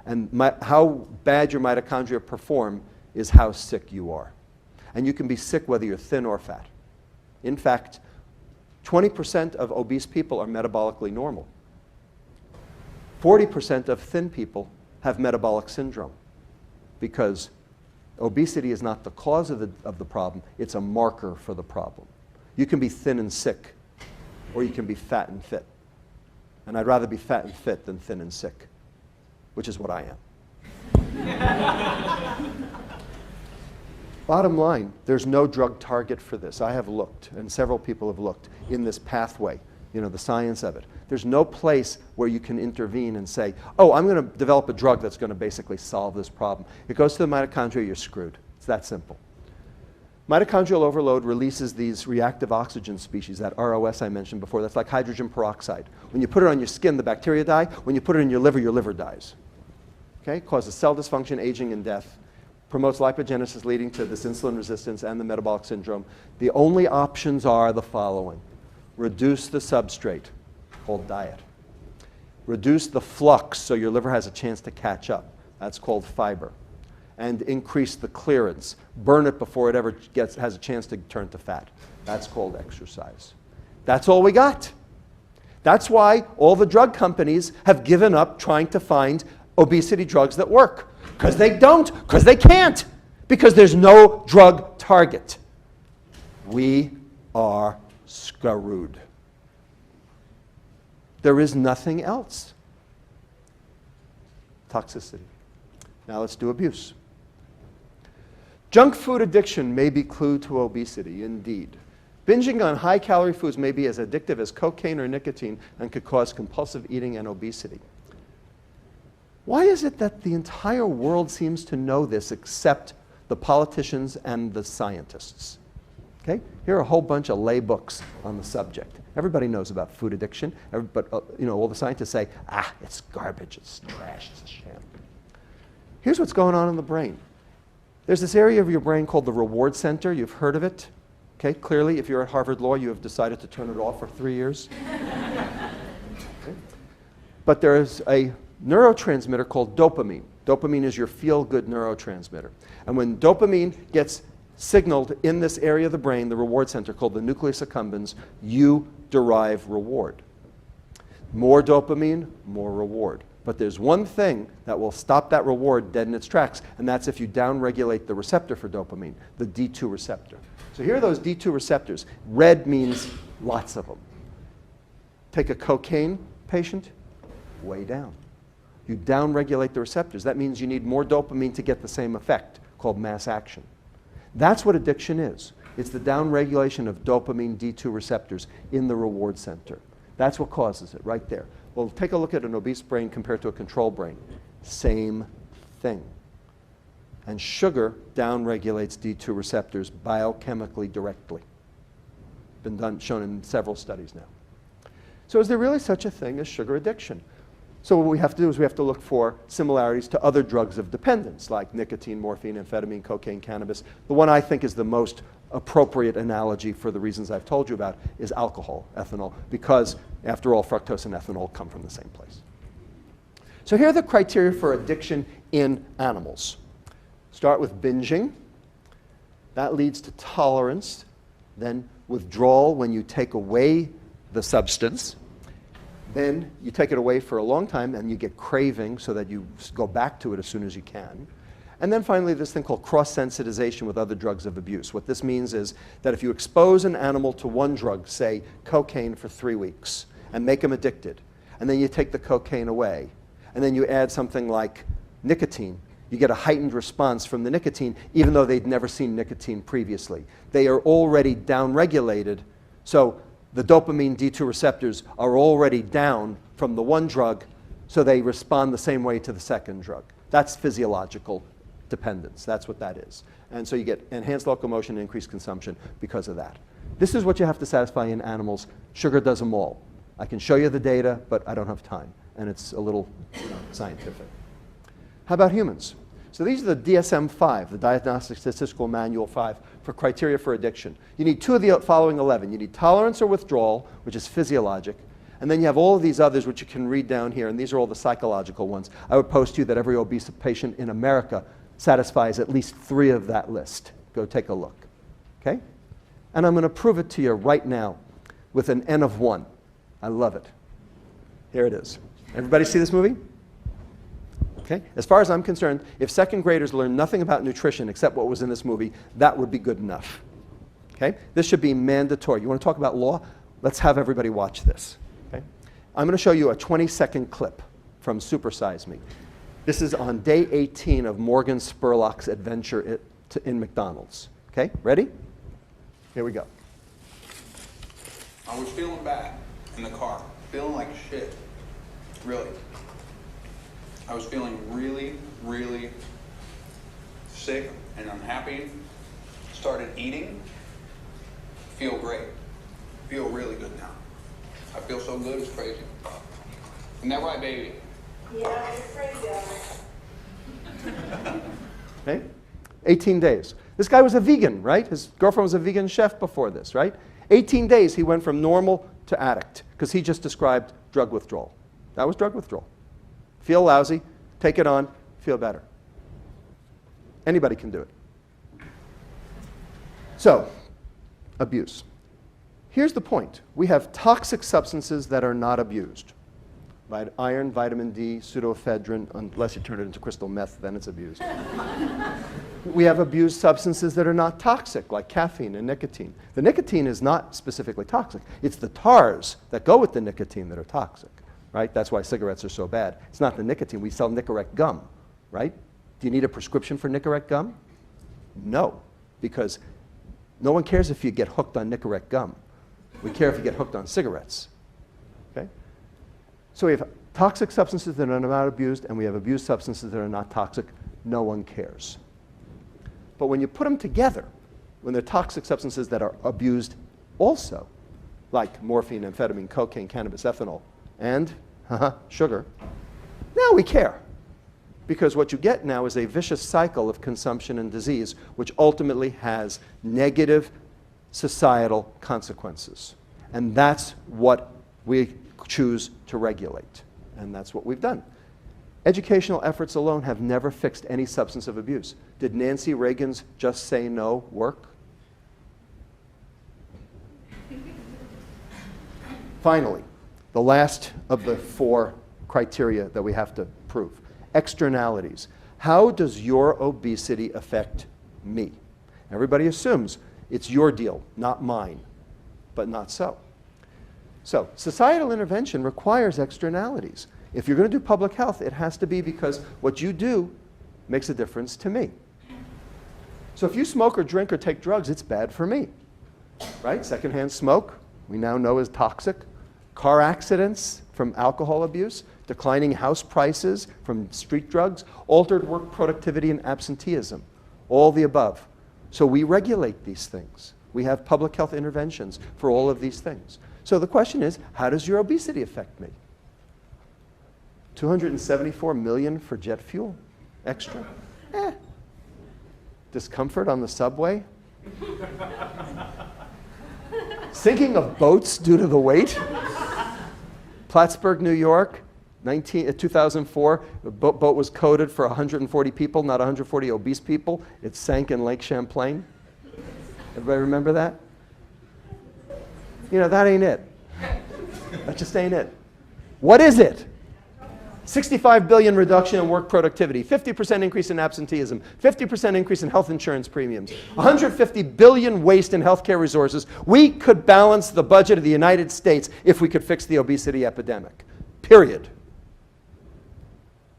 A: And how bad your mitochondria perform is how sick you are. And you can be sick whether you're thin or fat. In fact, 20% of obese people are metabolically normal. 40% of thin people have metabolic syndrome, because obesity is not the cause of the problem, it's a marker for the problem. You can be thin and sick, or you can be fat and fit. And I'd rather be fat and fit than thin and sick, which is what I am. Bottom line, there's no drug target for this. I have looked, and several people have looked in this pathway, the science of it. There's no place where you can intervene and say, oh, I'm going to develop a drug that's going to basically solve this problem. It goes to the mitochondria, you're screwed. It's that simple. Mitochondrial overload releases these reactive oxygen species, that ROS I mentioned before. That's like hydrogen peroxide. When you put it on your skin, the bacteria die. When you put it in your liver dies. Okay? Causes cell dysfunction, aging, and death. Promotes lipogenesis, leading to this insulin resistance and the metabolic syndrome. The only options are the following. Reduce the substrate, called diet. Reduce the flux so your liver has a chance to catch up. That's called fiber. And increase the clearance. Burn it before it ever has a chance to turn to fat. That's called exercise. That's all we got. That's why all the drug companies have given up trying to find obesity drugs that work. Because they don't, because they can't, because there's no drug target. We are screwed. There is nothing else. Toxicity. Now let's do abuse. Junk food addiction may be clue to obesity, indeed. Binging on high-calorie foods may be as addictive as cocaine or nicotine and could cause compulsive eating and obesity. Why is it that the entire world seems to know this except the politicians and the scientists? Okay? Here are a whole bunch of lay books on the subject. Everybody knows about food addiction, but all the scientists say, it's garbage, it's trash, it's a sham. Here's what's going on in the brain. There's this area of your brain called the reward center. You've heard of it. Okay? Clearly, if you're at Harvard Law, you have decided to turn it off for 3 years. Okay? But there's a neurotransmitter called dopamine. Dopamine is your feel-good neurotransmitter. And when dopamine gets signaled in this area of the brain, the reward center called the nucleus accumbens, you derive reward. More dopamine, more reward. But there's one thing that will stop that reward dead in its tracks, and that's if you downregulate the receptor for dopamine, the D2 receptor. So here are those D2 receptors. Red means lots of them. Take a cocaine patient, way down. You downregulate the receptors. That means you need more dopamine to get the same effect, called mass action. That's what addiction is. It's the downregulation of dopamine D2 receptors in the reward center. That's what causes it, right there. Well, take a look at an obese brain compared to a control brain. Same thing. And sugar downregulates D2 receptors biochemically directly. Been shown in several studies now. So is there really such a thing as sugar addiction? So what we have to do is we have to look for similarities to other drugs of dependence, like nicotine, morphine, amphetamine, cocaine, cannabis. The one I think is the most appropriate analogy for the reasons I've told you about is alcohol, ethanol, because after all, fructose and ethanol come from the same place. So here are the criteria for addiction in animals. Start with binging. That leads to tolerance, then withdrawal when you take away the substance. Then you take it away for a long time and you get craving so that you go back to it as soon as you can. And then finally, this thing called cross-sensitization with other drugs of abuse. What this means is that if you expose an animal to one drug, say cocaine for 3 weeks, and make them addicted, and then you take the cocaine away, and then you add something like nicotine, you get a heightened response from the nicotine, even though they'd never seen nicotine previously. They are already downregulated, so the dopamine D2 receptors are already down from the one drug, so they respond the same way to the second drug. That's physiological dependence. That's what that is. And so you get enhanced locomotion and increased consumption because of that. This is what you have to satisfy in animals. Sugar does them all. I can show you the data, but I don't have time, and it's a little scientific. How about humans? So these are the DSM-5, the Diagnostic Statistical Manual 5, for criteria for addiction. You need 2 of the following 11. You need tolerance or withdrawal, which is physiologic, and then you have all of these others which you can read down here, and these are all the psychological ones. I would post to you that every obese patient in America satisfies at least 3 of that list. Go take a look. Okay? And I'm going to prove it to you right now with an N of 1. I love it. Here it is. Everybody see this movie? Okay? As far as I'm concerned, if second graders learn nothing about nutrition except what was in this movie, that would be good enough. Okay? This should be mandatory. You want to talk about law? Let's have everybody watch this. Okay? I'm going to show you a 20-second clip from Super Size Me. This is on day 18 of Morgan Spurlock's adventure in McDonald's. Okay, ready? Here we go.
C: I was feeling bad in the car, feeling like shit, really. I was feeling really, really sick and unhappy. Started eating, feel great, feel really good now. I feel so good, it's crazy. Isn't that right, baby?
D: Yeah, it's crazy.
A: Okay? 18 days. This guy was a vegan, right? His girlfriend was a vegan chef before this, right? 18 days he went from normal to addict because he just described drug withdrawal. That was drug withdrawal. Feel lousy, take it on, feel better. Anybody can do it. So, abuse. Here's the point. We have toxic substances that are not abused. Iron, vitamin D, pseudoephedrine, unless you turn it into crystal meth, then it's abused. We have abused substances that are not toxic, like caffeine and nicotine. The nicotine is not specifically toxic. It's the tars that go with the nicotine that are toxic, right? That's why cigarettes are so bad. It's not the nicotine. We sell Nicorette gum, right? Do you need a prescription for Nicorette gum? No, because no one cares if you get hooked on Nicorette gum. We care if you get hooked on cigarettes, okay? So we have toxic substances that are not abused, and we have abused substances that are not toxic. No one cares. But when you put them together, when they're toxic substances that are abused also, like morphine, amphetamine, cocaine, cannabis, ethanol, and sugar, now we care. Because what you get now is a vicious cycle of consumption and disease, which ultimately has negative societal consequences. And that's what we choose to regulate. And that's what we've done. Educational efforts alone have never fixed any substance of abuse. Did Nancy Reagan's just say no work? Finally, the last of the 4 criteria that we have to prove. Externalities. How does your obesity affect me? Everybody assumes it's your deal, not mine, but not so. So societal intervention requires externalities. If you're going to do public health, it has to be because what you do makes a difference to me. So if you smoke or drink or take drugs, it's bad for me, right? Secondhand smoke, we now know is toxic. Car accidents from alcohol abuse, declining house prices from street drugs, altered work productivity and absenteeism, all the above. So we regulate these things. We have public health interventions for all of these things. So the question is, how does your obesity affect me? 274 million for jet fuel extra? Discomfort on the subway? Sinking of boats due to the weight? Plattsburgh, New York, 2004, the boat was coded for 140 people, not 140 obese people. It sank in Lake Champlain. Everybody remember that? You know, that ain't it. That just ain't it. What is it? 65 billion reduction in work productivity, 50% increase in absenteeism, 50% increase in health insurance premiums, 150 billion waste in healthcare resources. We could balance the budget of the United States if we could fix the obesity epidemic. Period.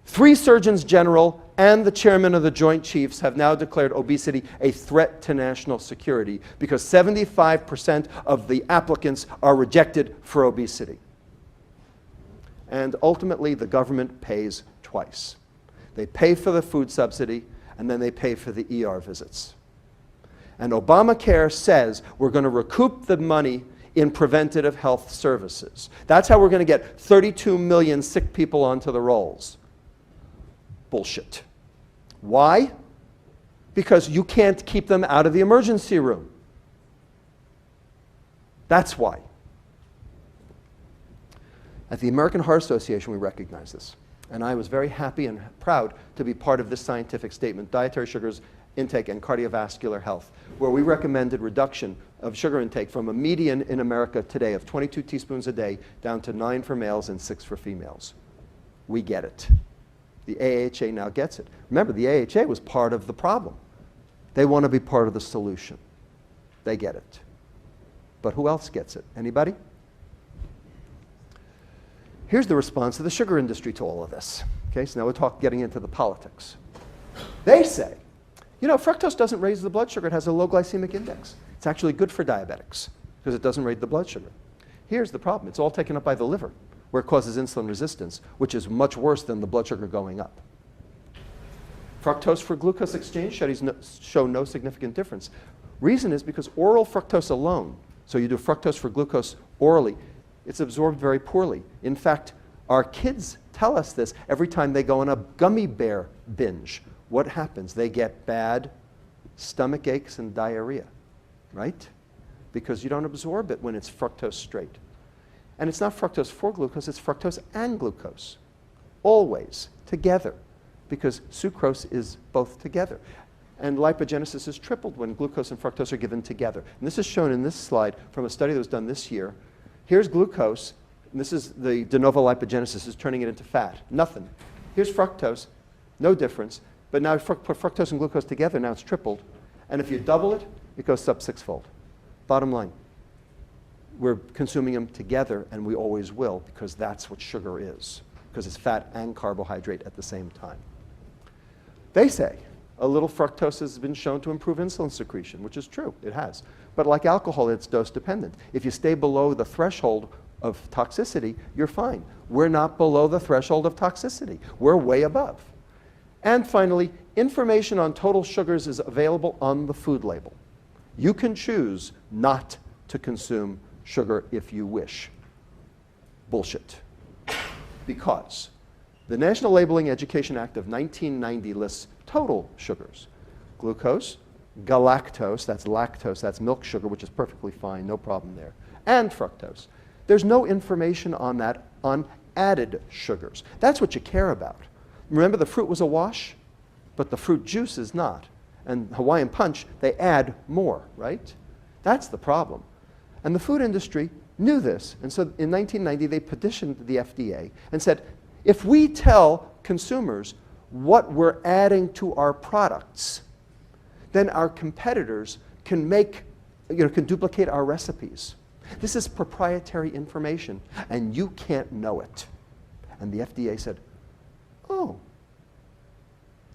A: 3 surgeons general and the chairman of the Joint Chiefs have now declared obesity a threat to national security because 75% of the applicants are rejected for obesity. And ultimately, the government pays twice. They pay for the food subsidy, and then they pay for the ER visits. And Obamacare says we're going to recoup the money in preventative health services. That's how we're going to get 32 million sick people onto the rolls. Bullshit. Why? Because you can't keep them out of the emergency room. That's why. At the American Heart Association, we recognize this. And I was very happy and proud to be part of this scientific statement, Dietary Sugars Intake and Cardiovascular Health, where we recommended reduction of sugar intake from a median in America today of 22 teaspoons a day down to 9 for males and 6 for females. We get it. The AHA now gets it. Remember, the AHA was part of the problem. They want to be part of the solution. They get it. But who else gets it? Anybody? Here's the response of the sugar industry to all of this. Okay, so now we're getting into the politics. They say, You know, fructose doesn't raise the blood sugar. It has a low glycemic index. It's actually good for diabetics because it doesn't raise the blood sugar. Here's the problem. It's all taken up by the liver, where it causes insulin resistance, which is much worse than the blood sugar going up. Fructose for glucose exchange studies show no significant difference. Reason is because oral fructose alone, so you do fructose for glucose orally, it's absorbed very poorly. In fact, our kids tell us this every time they go on a gummy bear binge. What happens? They get bad stomach aches and diarrhea, right? Because you don't absorb it when it's fructose straight. And it's not fructose for glucose, it's fructose and glucose, always together, because sucrose is both together. And lipogenesis is tripled when glucose and fructose are given together. And this is shown in this slide from a study that was done this year. Here's glucose, and this is the de novo lipogenesis, is turning it into fat. Nothing. Here's fructose, no difference. But now put fructose and glucose together, now it's tripled. And if you double it, it goes up sixfold. Bottom line, we're consuming them together, and we always will, because that's what sugar is, because it's fat and carbohydrate at the same time. They say a little fructose has been shown to improve insulin secretion, which is true, it has. But like alcohol, it's dose dependent. If you stay below the threshold of toxicity, you're fine. We're not below the threshold of toxicity. We're way above. And finally, information on total sugars is available on the food label. You can choose not to consume sugar if you wish. Bullshit. Because the National Labeling Education Act of 1990 lists total sugars. Glucose, galactose, that's lactose, that's milk sugar, which is perfectly fine, no problem there, and fructose. There's no information on that on added sugars. That's what you care about. Remember, the fruit was a wash, but the fruit juice is not. And Hawaiian Punch, they add more, right? That's the problem. And the food industry knew this. And so in 1990, they petitioned the FDA and said, if we tell consumers what we're adding to our products, then our competitors can can duplicate our recipes. This is proprietary information, and you can't know it. And the FDA said, oh,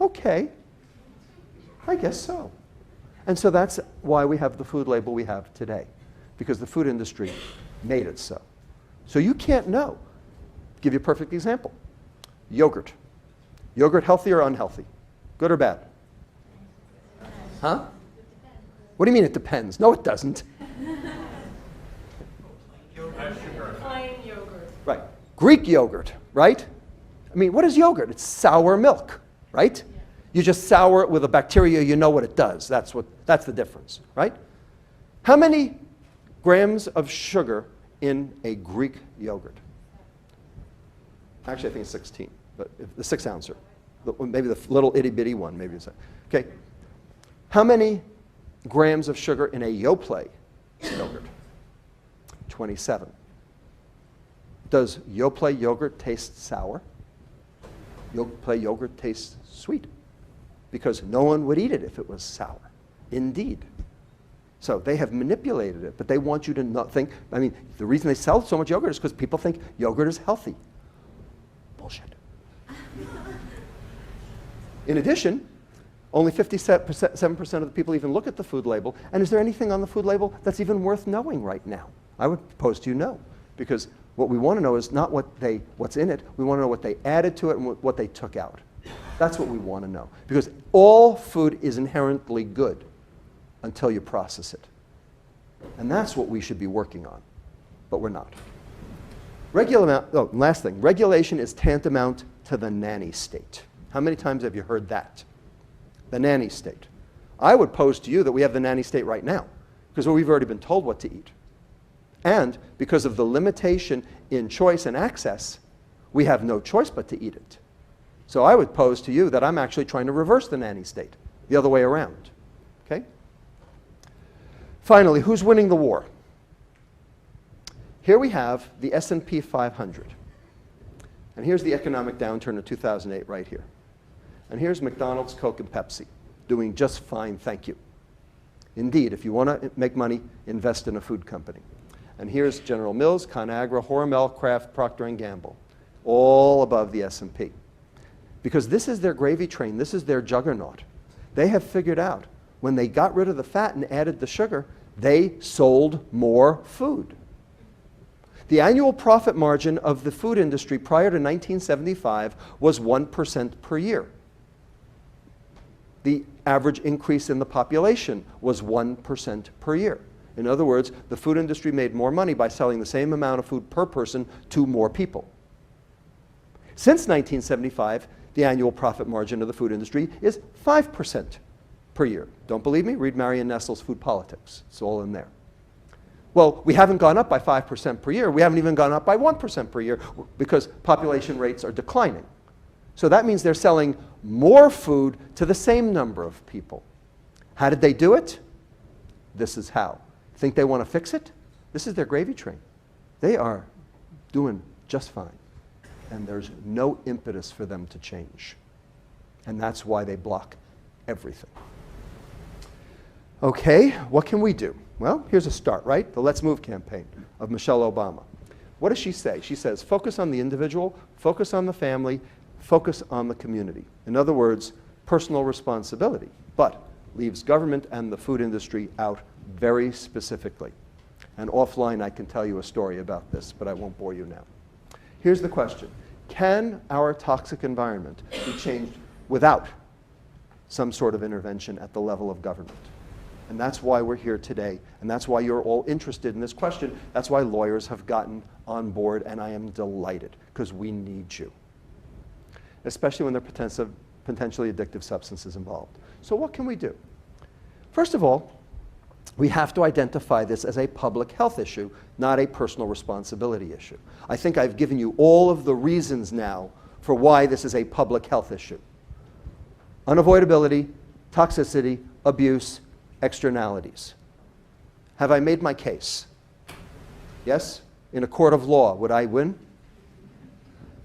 A: okay, I guess so. And so that's why we have the food label we have today, because the food industry made it so. So you can't know. Give you a perfect example. Yogurt. Yogurt healthy or unhealthy? Good or bad? Huh? What do you mean it depends? No, it doesn't.
D: Plain yogurt.
A: Right. Greek yogurt, right? I mean, what is yogurt? It's sour milk, right? You just sour it with a bacteria, you know what it does. That's the difference, right? How many grams of sugar in a Greek yogurt? Actually, I think it's 16, but the 6 ouncer. Maybe the little itty bitty one, maybe it's okay. How many grams of sugar in a Yoplait yogurt? 27. Does Yoplait yogurt taste sour? Yoplait yogurt tastes sweet, because no one would eat it if it was sour. Indeed. So they have manipulated it, but they want you to not think, I mean, the reason they sell so much yogurt is because people think yogurt is healthy. Bullshit. In addition, only 57% of the people even look at the food label. And is there anything on the food label that's even worth knowing right now? I would pose to you no, because what we want to know is not what's in it. We want to know what they added to it and what they took out. That's what we want to know, because all food is inherently good until you process it. And that's what we should be working on, but we're not. Last thing, regulation is tantamount to the nanny state. How many times have you heard that? The nanny state. I would pose to you that we have the nanny state right now, because we've already been told what to eat. And because of the limitation in choice and access, we have no choice but to eat it. So I would pose to you that I'm actually trying to reverse the nanny state, the other way around. Okay? Finally, who's winning the war? Here we have the S&P 500. And here's the economic downturn of 2008 right here. And here's McDonald's, Coke, and Pepsi doing just fine, thank you. Indeed, if you want to make money, invest in a food company. And here's General Mills, ConAgra, Hormel, Kraft, Procter & Gamble, all above the S&P. Because this is their gravy train, this is their juggernaut. they have figured out when they got rid of the fat and added the sugar, they sold more food. The annual profit margin of the food industry prior to 1975 was 1% per year. The average increase in the population was 1% per year. In other words, the food industry made more money by selling the same amount of food per person to more people. Since 1975, the annual profit margin of the food industry is 5% per year. Don't believe me? Read Marion Nestle's Food Politics. It's all in there. Well, we haven't gone up by 5% per year. We haven't even gone up by 1% per year because population rates are declining. So that means they're selling more food to the same number of people. How did they do it? This is how. Think they want to fix it? This is their gravy train. They are doing just fine. And there's no impetus for them to change. And that's why they block everything. Okay, what can we do? Well, here's a start, right? The Let's Move campaign of Michelle Obama. What does she say? She says, focus on the individual, focus on the family, focus on the community. In other words, personal responsibility, but leaves government and the food industry out very specifically. And offline, I can tell you a story about this, but I won't bore you now. Here's the question. Can our toxic environment be changed without some sort of intervention at the level of government? And that's why we're here today, and that's why you're all interested in this question. That's why lawyers have gotten on board, and I am delighted, because we need you, especially when there are potentially addictive substances involved. So what can we do? First of all, we have to identify this as a public health issue, not a personal responsibility issue. I think I've given you all of the reasons now for why this is a public health issue. Unavoidability, toxicity, abuse, externalities. Have I made my case? Yes? In a court of law, would I win?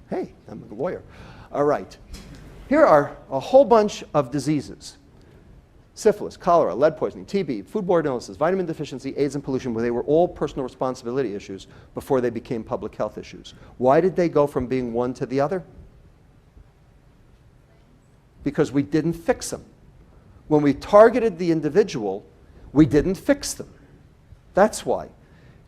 A: Hey, I'm a lawyer. All right. Here are a whole bunch of diseases. Syphilis, cholera, lead poisoning, TB, foodborne illnesses, vitamin deficiency, AIDS, and pollution, where they were all personal responsibility issues before they became public health issues. Why did they go from being one to the other? Because we didn't fix them. When we targeted the individual, we didn't fix them. That's why.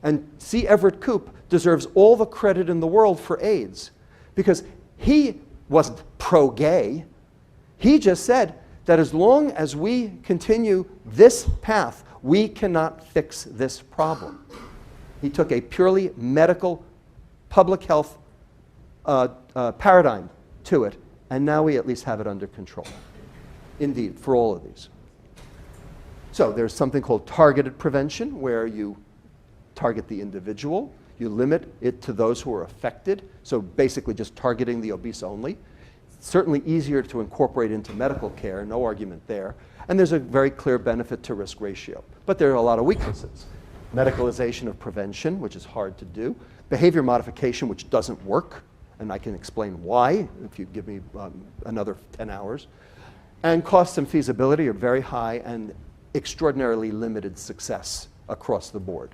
A: And C. Everett Koop deserves all the credit in the world for AIDS, because he wasn't pro-gay. He just said that as long as we continue this path, we cannot fix this problem. He took a purely medical, public health paradigm to it, and now we at least have it under control. Indeed, for all of these. So there's something called targeted prevention, where you target the individual, you limit it to those who are affected, so basically just targeting the obese only. Certainly easier to incorporate into medical care, no argument there. And there's a very clear benefit to risk ratio. But there are a lot of weaknesses. Medicalization of prevention, which is hard to do. Behavior modification, which doesn't work, and I can explain why if you give me another 10 hours. And costs and feasibility are very high and extraordinarily limited success across the board.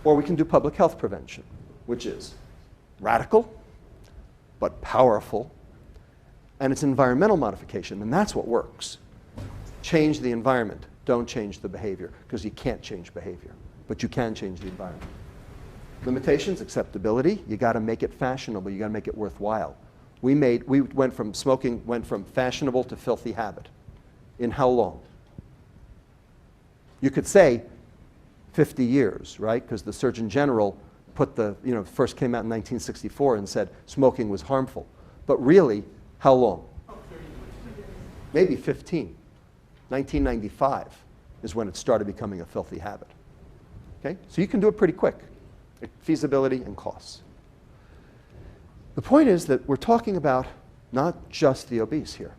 A: Or we can do public health prevention, which is radical, but powerful, and it's environmental modification, and that's what works. Change the environment, don't change the behavior, because you can't change behavior, but you can change the environment. Limitations, acceptability, you gotta make it fashionable, you gotta make it worthwhile. Smoking went from fashionable to filthy habit. In how long? You could say 50 years, right? Because the Surgeon General first came out in 1964 and said smoking was harmful. But really, how long? Maybe 15. 1995 is when it started becoming a filthy habit. Okay? So you can do it pretty quick. Feasibility and costs. The point is that we're talking about not just the obese here.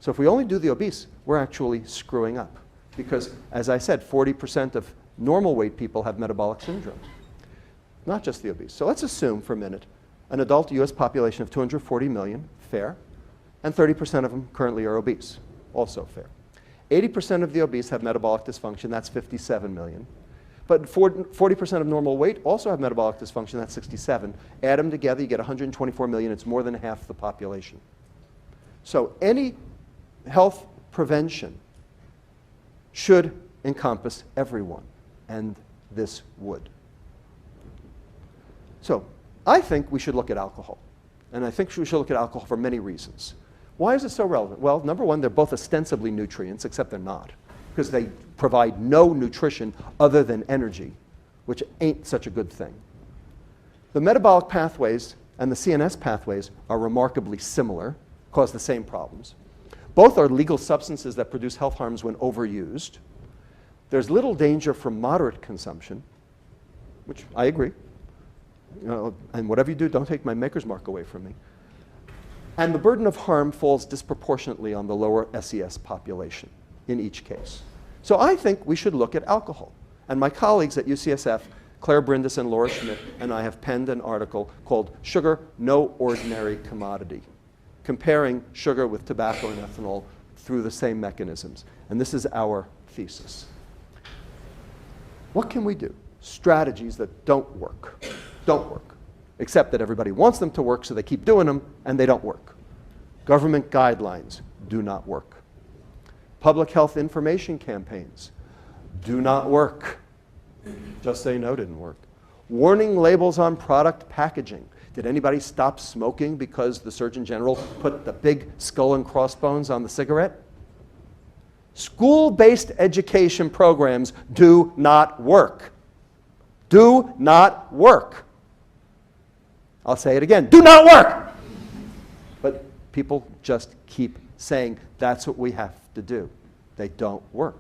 A: So if we only do the obese, we're actually screwing up. Because, as I said, 40% of normal weight people have metabolic syndrome. Not just the obese. So let's assume for a minute an adult US population of 240 million, fair, and 30% of them currently are obese, also fair. 80% of the obese have metabolic dysfunction, that's 57 million. But 40% of normal weight also have metabolic dysfunction, that's 67. Add them together, you get 124 million, it's more than half the population. So any health prevention should encompass everyone, and this would. So I think we should look at alcohol, and I think we should look at alcohol for many reasons. Why is it so relevant? Well, number one, they're both ostensibly nutrients, except they're not, because they provide no nutrition other than energy, which ain't such a good thing. The metabolic pathways and the CNS pathways are remarkably similar, cause the same problems. Both are legal substances that produce health harms when overused. There's little danger from moderate consumption, which I agree. And whatever you do, don't take my maker's mark away from me. And the burden of harm falls disproportionately on the lower SES population in each case. So I think we should look at alcohol. And my colleagues at UCSF, Claire Brindis and Laura Schmidt, and I have penned an article called Sugar, No Ordinary Commodity, comparing sugar with tobacco and ethanol through the same mechanisms. And this is our thesis. What can we do? Strategies that don't work, except that everybody wants them to work, so they keep doing them, and they don't work. Government guidelines do not work. Public health information campaigns do not work. Just Say No didn't work. Warning labels on product packaging. Did anybody stop smoking because the Surgeon General put the big skull and crossbones on the cigarette? School-based education programs do not work. Do not work. I'll say it again. Do not work! But people just keep saying that's what we have to do. They don't work.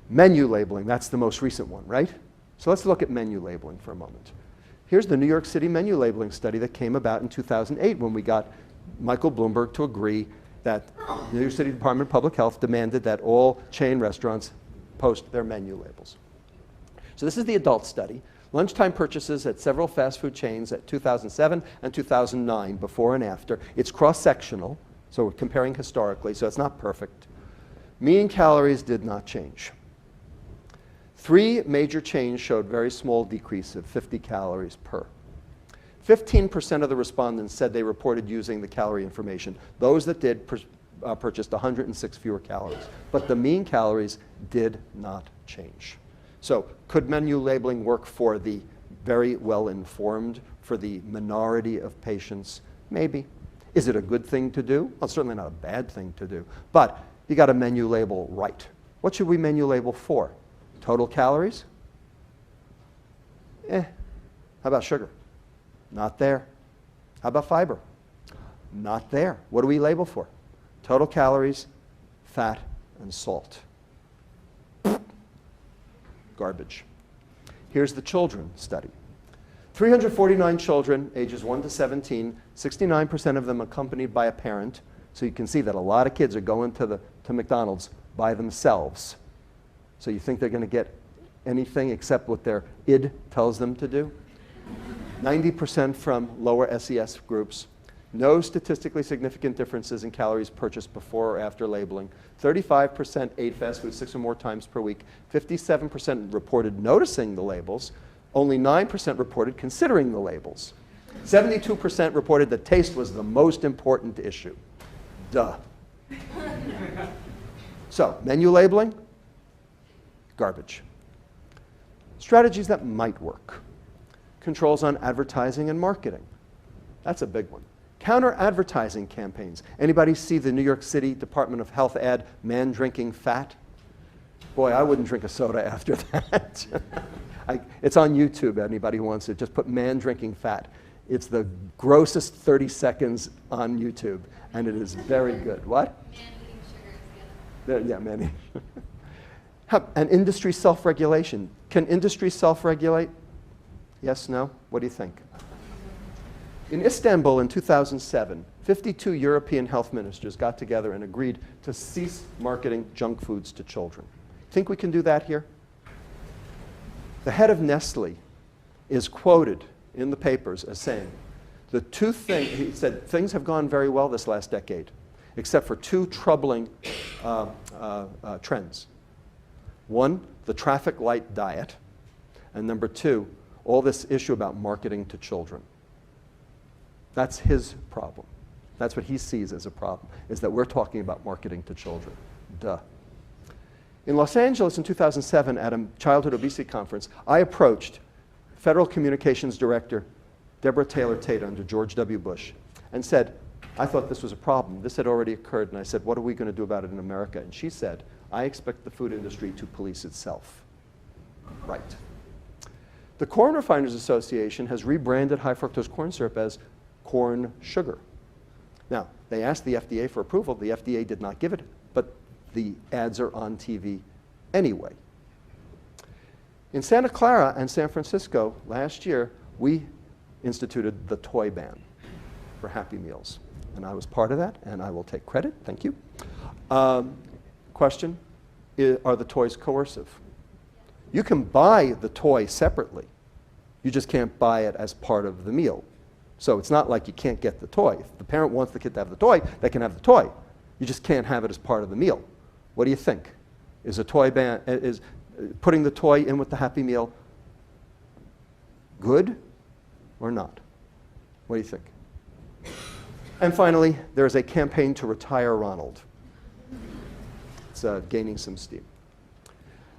A: Menu labeling, that's the most recent one, right? So let's look at menu labeling for a moment. Here's the New York City menu labeling study that came about in 2008 when we got Michael Bloomberg to agree that the New York City Department of Public Health demanded that all chain restaurants post their menu labels. So this is the adult study. Lunchtime purchases at several fast food chains at 2007 and 2009, before and after. It's cross-sectional, so we're comparing historically, so it's not perfect. Mean calories did not change. 3 major chains showed very small decrease of 50 calories per. 15% of the respondents said they reported using the calorie information. Those that did purchased 106 fewer calories. But the mean calories did not change. So could menu labeling work for the very well-informed, for the minority of patients? Maybe. Is it a good thing to do? Well, it's certainly not a bad thing to do. But you got to menu label right. What should we menu label for? Total calories? How about sugar? Not there. How about fiber? Not there. What do we label for? Total calories, fat, and salt. Garbage. Here's the children study. 349 children, ages 1 to 17, 69% of them accompanied by a parent. So you can see that a lot of kids are going to McDonald's by themselves. So you think they're going to get anything except what their id tells them to do? 90% from lower SES groups. No statistically significant differences in calories purchased before or after labeling. 35% ate fast food 6 or more times per week. 57% reported noticing the labels. Only 9% reported considering the labels. 72% reported that taste was the most important issue. Duh. So, menu labeling, garbage. Strategies that might work. Controls on advertising and marketing. That's a big one. Counter-advertising campaigns. Anybody see the New York City Department of Health ad, man drinking fat? Boy, I wouldn't drink a soda after that. It's on YouTube, anybody who wants it. Just put man drinking fat. It's the grossest 30 seconds on YouTube, and it is very good. What?
E: Man eating sugar is good.
A: Yeah, man eating. And industry self-regulation. Can industry self-regulate? Yes, no? What do you think? In Istanbul in 2007, 52 European health ministers got together and agreed to cease marketing junk foods to children. Think we can do that here? The head of Nestle is quoted in the papers as saying, he said, things have gone very well this last decade, except for 2 troubling trends. 1, the traffic light diet, and number 2, all this issue about marketing to children. That's his problem. That's what he sees as a problem, is that we're talking about marketing to children. Duh. In Los Angeles in 2007 at a childhood obesity conference, I approached Federal Communications Director Deborah Taylor Tate under George W. Bush and said, I thought this was a problem. This had already occurred, and I said, what are we going to do about it in America? And she said, I expect the food industry to police itself. Right. The Corn Refiners Association has rebranded high fructose corn syrup as corn sugar. Now, they asked the FDA for approval. The FDA did not give it, but the ads are on TV anyway. In Santa Clara and San Francisco last year, we instituted the toy ban for Happy Meals. And I was part of that, and I will take credit. Thank you. Question, are the toys coercive? You can buy the toy separately. You just can't buy it as part of the meal. So it's not like you can't get the toy. If the parent wants the kid to have the toy, they can have the toy. You just can't have it as part of the meal. What do you think? Is a toy ban, is putting the toy in with the Happy Meal good or not? What do you think? And finally, there is a campaign to retire Ronald. It's gaining some steam.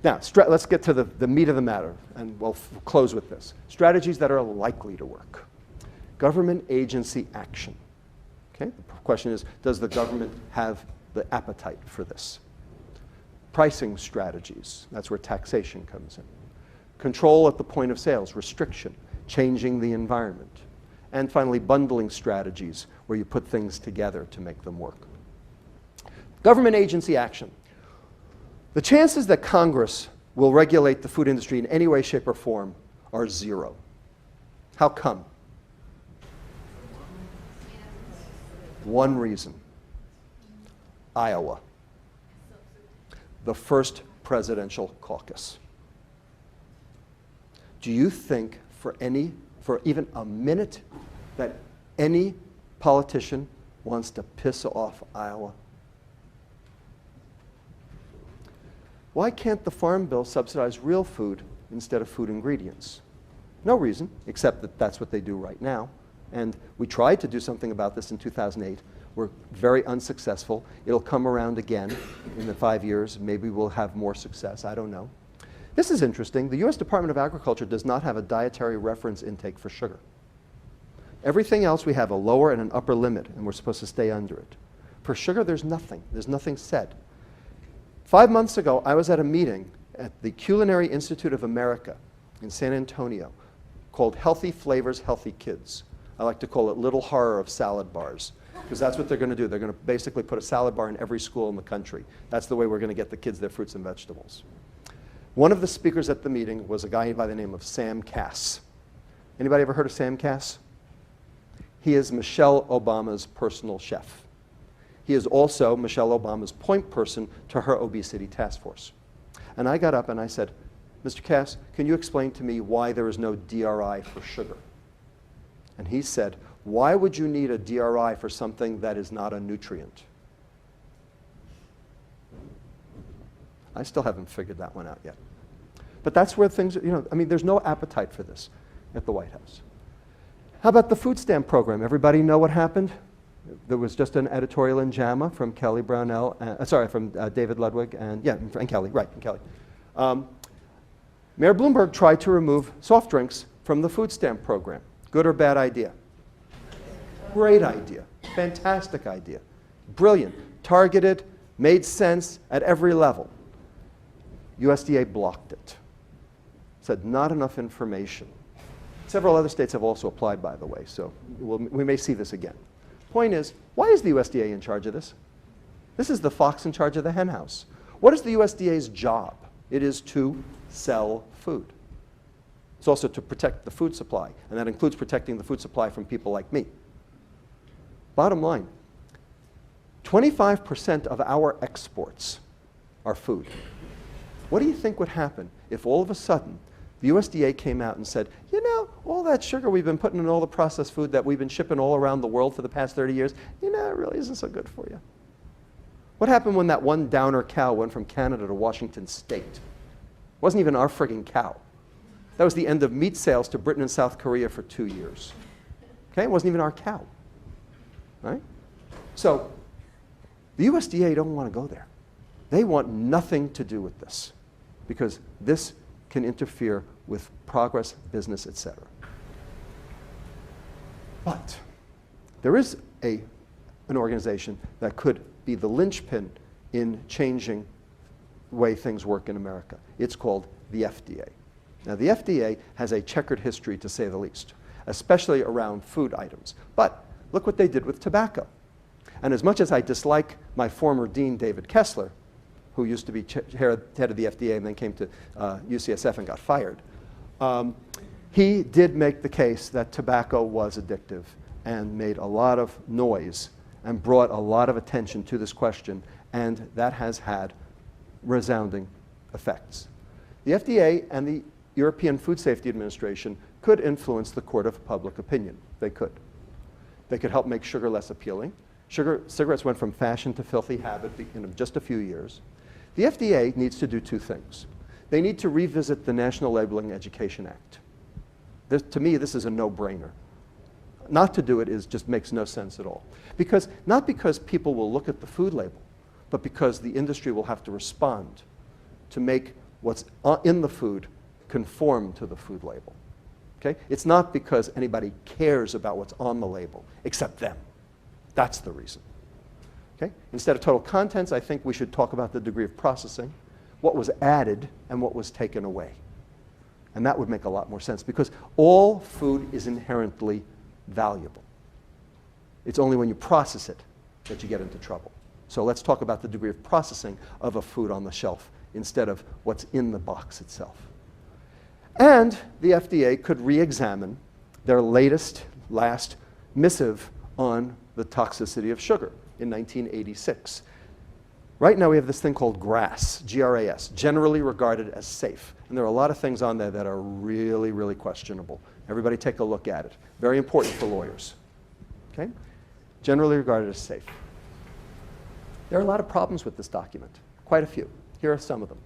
A: Now, let's get to the meat of the matter, and we'll close with this. Strategies that are likely to work. Government agency action. Okay? The question is, does the government have the appetite for this? Pricing strategies. That's where taxation comes in. Control at the point of sales, restriction, changing the environment. And finally, bundling strategies, where you put things together to make them work. Government agency action. The chances that Congress will regulate the food industry in any way, shape, or form are zero. How come? One reason. Iowa. The first presidential caucus. Do you think for even a minute that any politician wants to piss off Iowa? Why can't the Farm Bill subsidize real food instead of food ingredients? No reason, except that that's what they do right now. And we tried to do something about this in 2008. We're very unsuccessful. It'll come around again in the 5 years. Maybe we'll have more success. I don't know. This is interesting. The US Department of Agriculture does not have a dietary reference intake for sugar. Everything else we have a lower and an upper limit, and we're supposed to stay under it. For sugar, there's nothing. There's nothing said. 5 months ago, I was at a meeting at the Culinary Institute of America in San Antonio called Healthy Flavors, Healthy Kids. I like to call it Little Horror of Salad Bars, because that's what they're going to do. They're going to basically put a salad bar in every school in the country. That's the way we're going to get the kids their fruits and vegetables. One of the speakers at the meeting was a guy by the name of Sam Cass. Anybody ever heard of Sam Cass? He is Michelle Obama's personal chef. He is also Michelle Obama's point person to her obesity task force. And I got up and I said, Mr. Cass, can you explain to me why there is no DRI for sugar? And he said, why would you need a DRI for something that is not a nutrient? I still haven't figured that one out yet. But that's where things, there's no appetite for this at the White House. How about the food stamp program? Everybody know what happened? There was just an editorial in JAMA from Kelly Brownell, from David Ludwig, and Kelly, right, and Kelly. Mayor Bloomberg tried to remove soft drinks from the food stamp program. Good or bad idea? Great idea. Fantastic idea. Brilliant. Targeted, made sense at every level. USDA blocked it. Said not enough information. Several other states have also applied, by the way, so we may see this again. Point is, why is the USDA in charge of this? This is the fox in charge of the hen house. What is the USDA's job? It is to sell food. It's also to protect the food supply, and that includes protecting the food supply from people like me. Bottom line, 25% of our exports are food. What do you think would happen if all of a sudden the USDA came out and said, all that sugar we've been putting in all the processed food that we've been shipping all around the world for the past 30 years, it really isn't so good for you. What happened when that one downer cow went from Canada to Washington State? It wasn't even our frigging cow. That was the end of meat sales to Britain and South Korea for 2 years. Okay, it wasn't even our cow. Right? So the USDA don't want to go there. They want nothing to do with this because this can interfere with progress, business, etc. But there is an organization that could be the linchpin in changing the way things work in America. It's called the FDA. Now, the FDA has a checkered history, to say the least, especially around food items. But look what they did with tobacco. And as much as I dislike my former dean, David Kessler, who used to be head of the FDA and then came to UCSF and got fired, he did make the case that tobacco was addictive and made a lot of noise and brought a lot of attention to this question, and that has had resounding effects. The FDA and the European Food Safety Administration could influence the court of public opinion. They could. They could help make sugar less appealing. Cigarettes went from fashion to filthy habit in just a few years. The FDA needs to do two things. They need to revisit the National Labeling Education Act. To me, this is a no-brainer. Not to do it just makes no sense at all. Not because people will look at the food label, but because the industry will have to respond to make what's in the food conform to the food label. Okay? It's not because anybody cares about what's on the label, except them. That's the reason. Okay? Instead of total contents, I think we should talk about the degree of processing, what was added and what was taken away. And that would make a lot more sense because all food is inherently valuable. It's only when you process it that you get into trouble. So let's talk about the degree of processing of a food on the shelf instead of what's in the box itself. And the FDA could re-examine their last missive on the toxicity of sugar in 1986. Right now we have this thing called GRAS, G-R-A-S, generally regarded as safe. And there are a lot of things on there that are really, really questionable. Everybody take a look at it. Very important for lawyers. Okay? Generally regarded as safe. There are a lot of problems with this document, quite a few. Here are some of them.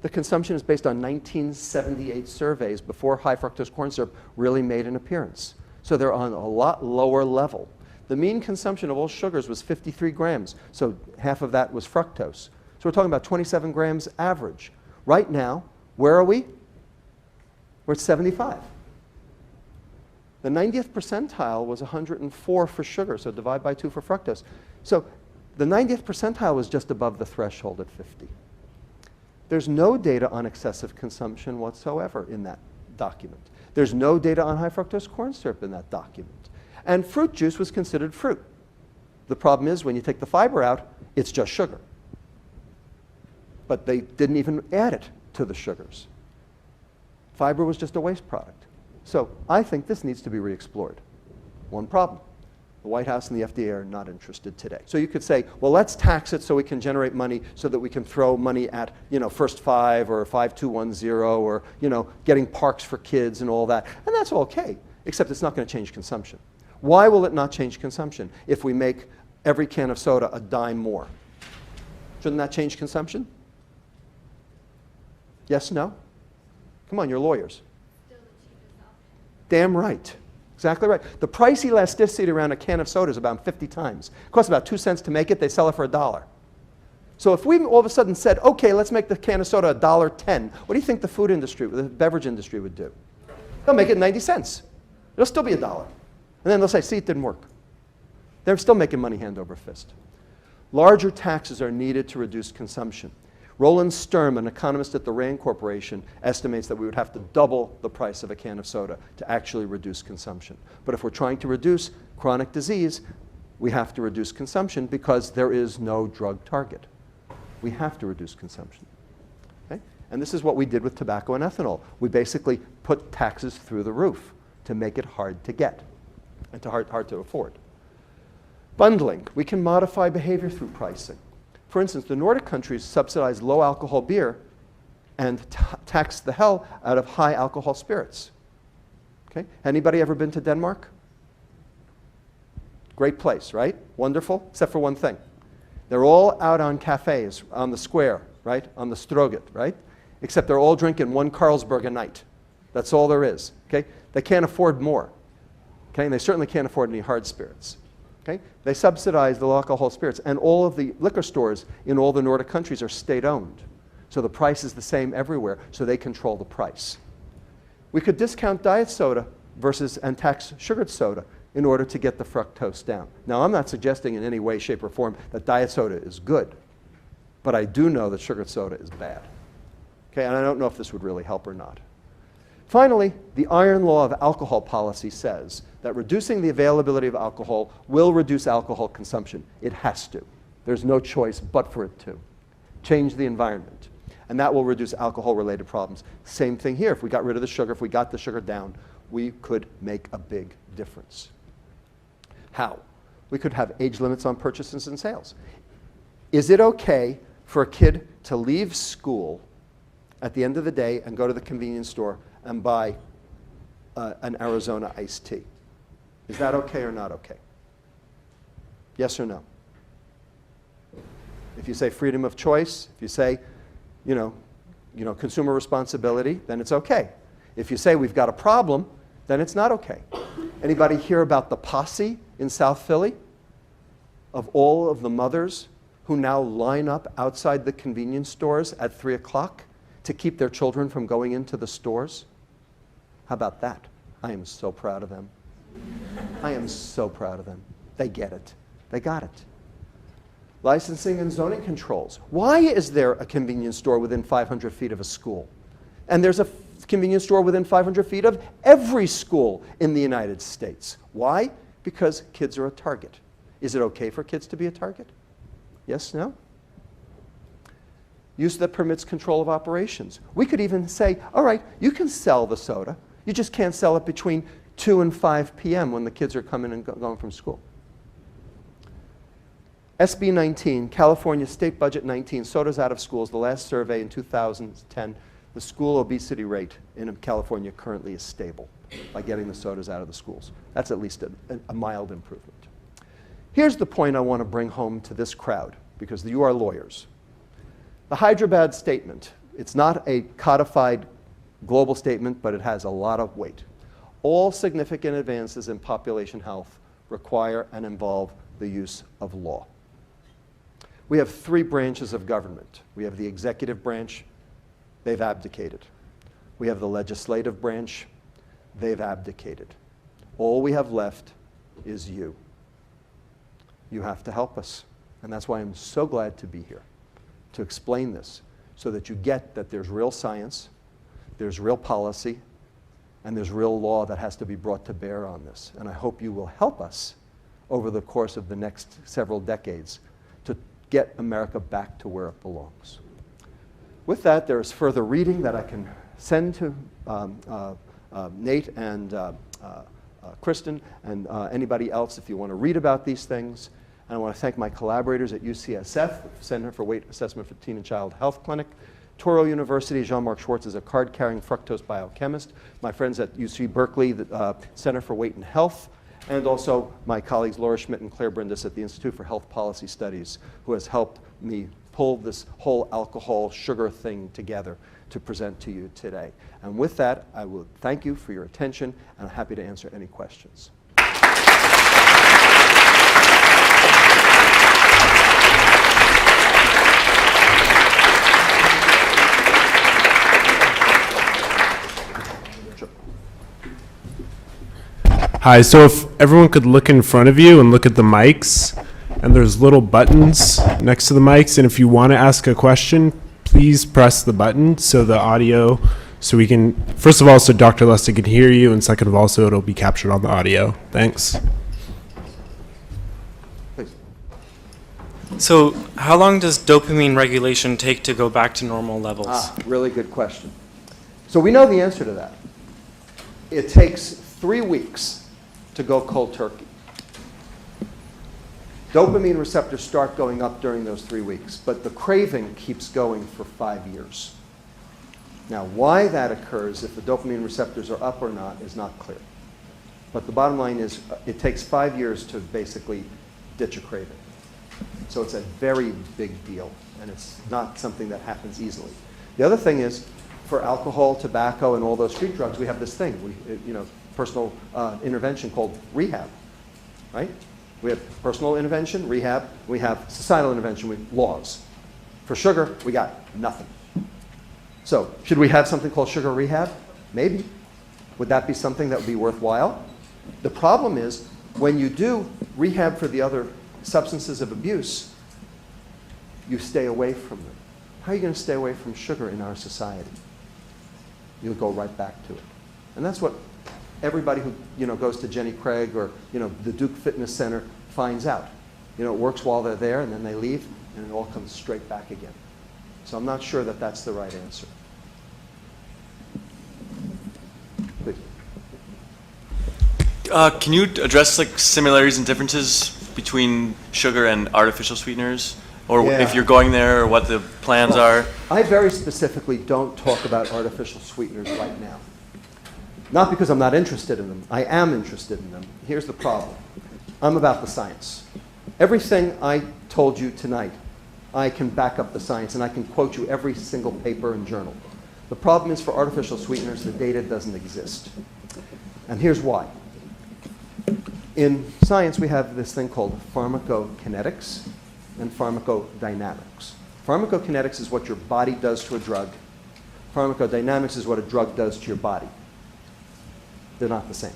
A: The consumption is based on 1978 surveys before high fructose corn syrup really made an appearance. So they're on a lot lower level. The mean consumption of all sugars was 53 grams, so half of that was fructose. So we're talking about 27 grams average. Right now, where are we? We're at 75. The 90th percentile was 104 for sugar, so divide by 2 for fructose. So the 90th percentile was just above the threshold at 50. There's no data on excessive consumption whatsoever in that document. There's no data on high fructose corn syrup in that document. And fruit juice was considered fruit. The problem is when you take the fiber out, it's just sugar. But they didn't even add it to the sugars. Fiber was just a waste product. So I think this needs to be re-explored. One problem. The White House and the FDA are not interested today. So you could say, well, let's tax it so we can generate money so that we can throw money at, First Five or 5210 or, getting parks for kids and all that. And that's okay, except it's not going to change consumption. Why will it not change consumption if we make every can of soda a dime more? Shouldn't that change consumption? Yes, no? Come on, you're lawyers.
E: Still the cheapest option.
A: Damn right. Exactly right. The price elasticity around a can of soda is about 50 times. It costs about 2 cents to make it. They sell it for $1. So if we all of a sudden said, okay, let's make the can of soda $1.10, what do you think the food industry, the beverage industry would do? They'll make it 90 cents. It'll still be $1. And then they'll say, see, it didn't work. They're still making money hand over fist. Larger taxes are needed to reduce consumption. Roland Sturm, an economist at the Rand Corporation, estimates that we would have to double the price of a can of soda to actually reduce consumption. But if we're trying to reduce chronic disease, we have to reduce consumption because there is no drug target. We have to reduce consumption. Okay? And this is what we did with tobacco and ethanol. We basically put taxes through the roof to make it hard to get and hard to afford. Bundling. We can modify behavior through pricing. For instance, the Nordic countries subsidize low alcohol beer and tax the hell out of high alcohol spirits. Okay? Anybody ever been to Denmark? Great place, right? Wonderful, except for one thing. They're all out on cafes, on the square, right? On the Stroget, right? Except they're all drinking one Carlsberg a night. That's all there is, okay? They can't afford more, okay? And they certainly can't afford any hard spirits. Okay? They subsidize the low alcohol spirits, and all of the liquor stores in all the Nordic countries are state-owned. So the price is the same everywhere, so they control the price. We could discount diet soda and tax sugared soda in order to get the fructose down. Now, I'm not suggesting in any way, shape, or form that diet soda is good, but I do know that sugared soda is bad. Okay, and I don't know if this would really help or not. Finally, the iron law of alcohol policy says that reducing the availability of alcohol will reduce alcohol consumption. It has to. There's no choice but for it to. Change the environment. And that will reduce alcohol-related problems. Same thing here. If we got rid of the sugar, if we got the sugar down, we could make a big difference. How? We could have age limits on purchases and sales. Is it okay for a kid to leave school at the end of the day and go to the convenience store and buy an Arizona iced tea? Is that okay or not okay? Yes or no? If you say freedom of choice, if you say, consumer responsibility, then it's okay. If you say we've got a problem, then it's not okay. Anybody hear about the posse in South Philly of all of the mothers who now line up outside the convenience stores at 3 o'clock to keep their children from going into the stores? How about that? I am so proud of them. I am so proud of them. They get it. They got it. Licensing and zoning controls. Why is there a convenience store within 500 feet of a school? And there's a convenience store within 500 feet of every school in the United States. Why? Because kids are a target. Is it okay for kids to be a target? Yes, no? Use that permits control of operations. We could even say, all right, you can sell the soda. You just can't sell it between 2 and 5 p.m. when the kids are coming and going from school. SB 19, California State Budget 19, sodas out of schools. The last survey in 2010, the school obesity rate in California currently is stable by getting the sodas out of the schools. That's at least a mild improvement. Here's the point I want to bring home to this crowd, because you are lawyers. The Hyderabad statement, it's not a codified global statement, but it has a lot of weight. All significant advances in population health require and involve the use of law. We have 3 branches of government. We have the executive branch. They've abdicated. We have the legislative branch. They've abdicated. All we have left is you. You have to help us. And that's why I'm so glad to be here, to explain this, so that you get that there's real science, there's real policy, and there's real law that has to be brought to bear on this. And I hope you will help us over the course of the next several decades to get America back to where it belongs. With that, there is further reading that I can send to Nate and Kristen and anybody else if you want to read about these things. And I want to thank my collaborators at UCSF, the Center for Weight Assessment for Teen and Child Health Clinic, Touro University. Jean-Marc Schwartz is a card-carrying fructose biochemist. My friends at UC Berkeley, the Center for Weight and Health, and also my colleagues Laura Schmidt and Claire Brindis at the Institute for Health Policy Studies, who has helped me pull this whole alcohol sugar thing together to present to you today. And with that, I will thank you for your attention, and I'm happy to answer any questions.
F: Hi, so if everyone could look in front of you and look at the mics, and there's little buttons next to the mics, and if you want to ask a question, please press the button so the audio, so we can, first of all, so Dr. Lustig can hear you, and second of all, so it'll be captured on the audio. Thanks.
A: Please.
G: So how long does dopamine regulation take to go back to normal levels?
A: Really good question. So we know the answer to that. It takes 3 weeks to go cold turkey. Dopamine receptors start going up during those 3 weeks, but the craving keeps going for 5 years. Now, why that occurs, if the dopamine receptors are up or not, is not clear. But the bottom line is it takes 5 years to basically ditch a craving. So it's a very big deal, and it's not something that happens easily. The other thing is, for alcohol, tobacco, and all those street drugs, we have this thing, personal intervention called rehab, right? We have personal intervention, rehab. We have societal intervention, with laws. For sugar, we got nothing. So should we have something called sugar rehab? Maybe. Would that be something that would be worthwhile? The problem is when you do rehab for the other substances of abuse, you stay away from them. How are you going to stay away from sugar in our society? You'll go right back to it. And that's what everybody who goes to Jenny Craig or the Duke Fitness Center finds out. It works while they're there, and then they leave, and it all comes straight back again. So I'm not sure that that's the right answer. Please.
H: Can you address like similarities and differences between sugar and artificial sweeteners? Or
A: Yeah.
H: if you're going there, or what the plans are?
A: I very specifically don't talk about artificial sweeteners right now. Not because I'm not interested in them. I am interested in them. Here's the problem. I'm about the science. Everything I told you tonight, I can back up the science, and I can quote you every single paper and journal. The problem is for artificial sweeteners, the data doesn't exist. And here's why. In science, we have this thing called pharmacokinetics and pharmacodynamics. Pharmacokinetics is what your body does to a drug. Pharmacodynamics is what a drug does to your body. They're not the same.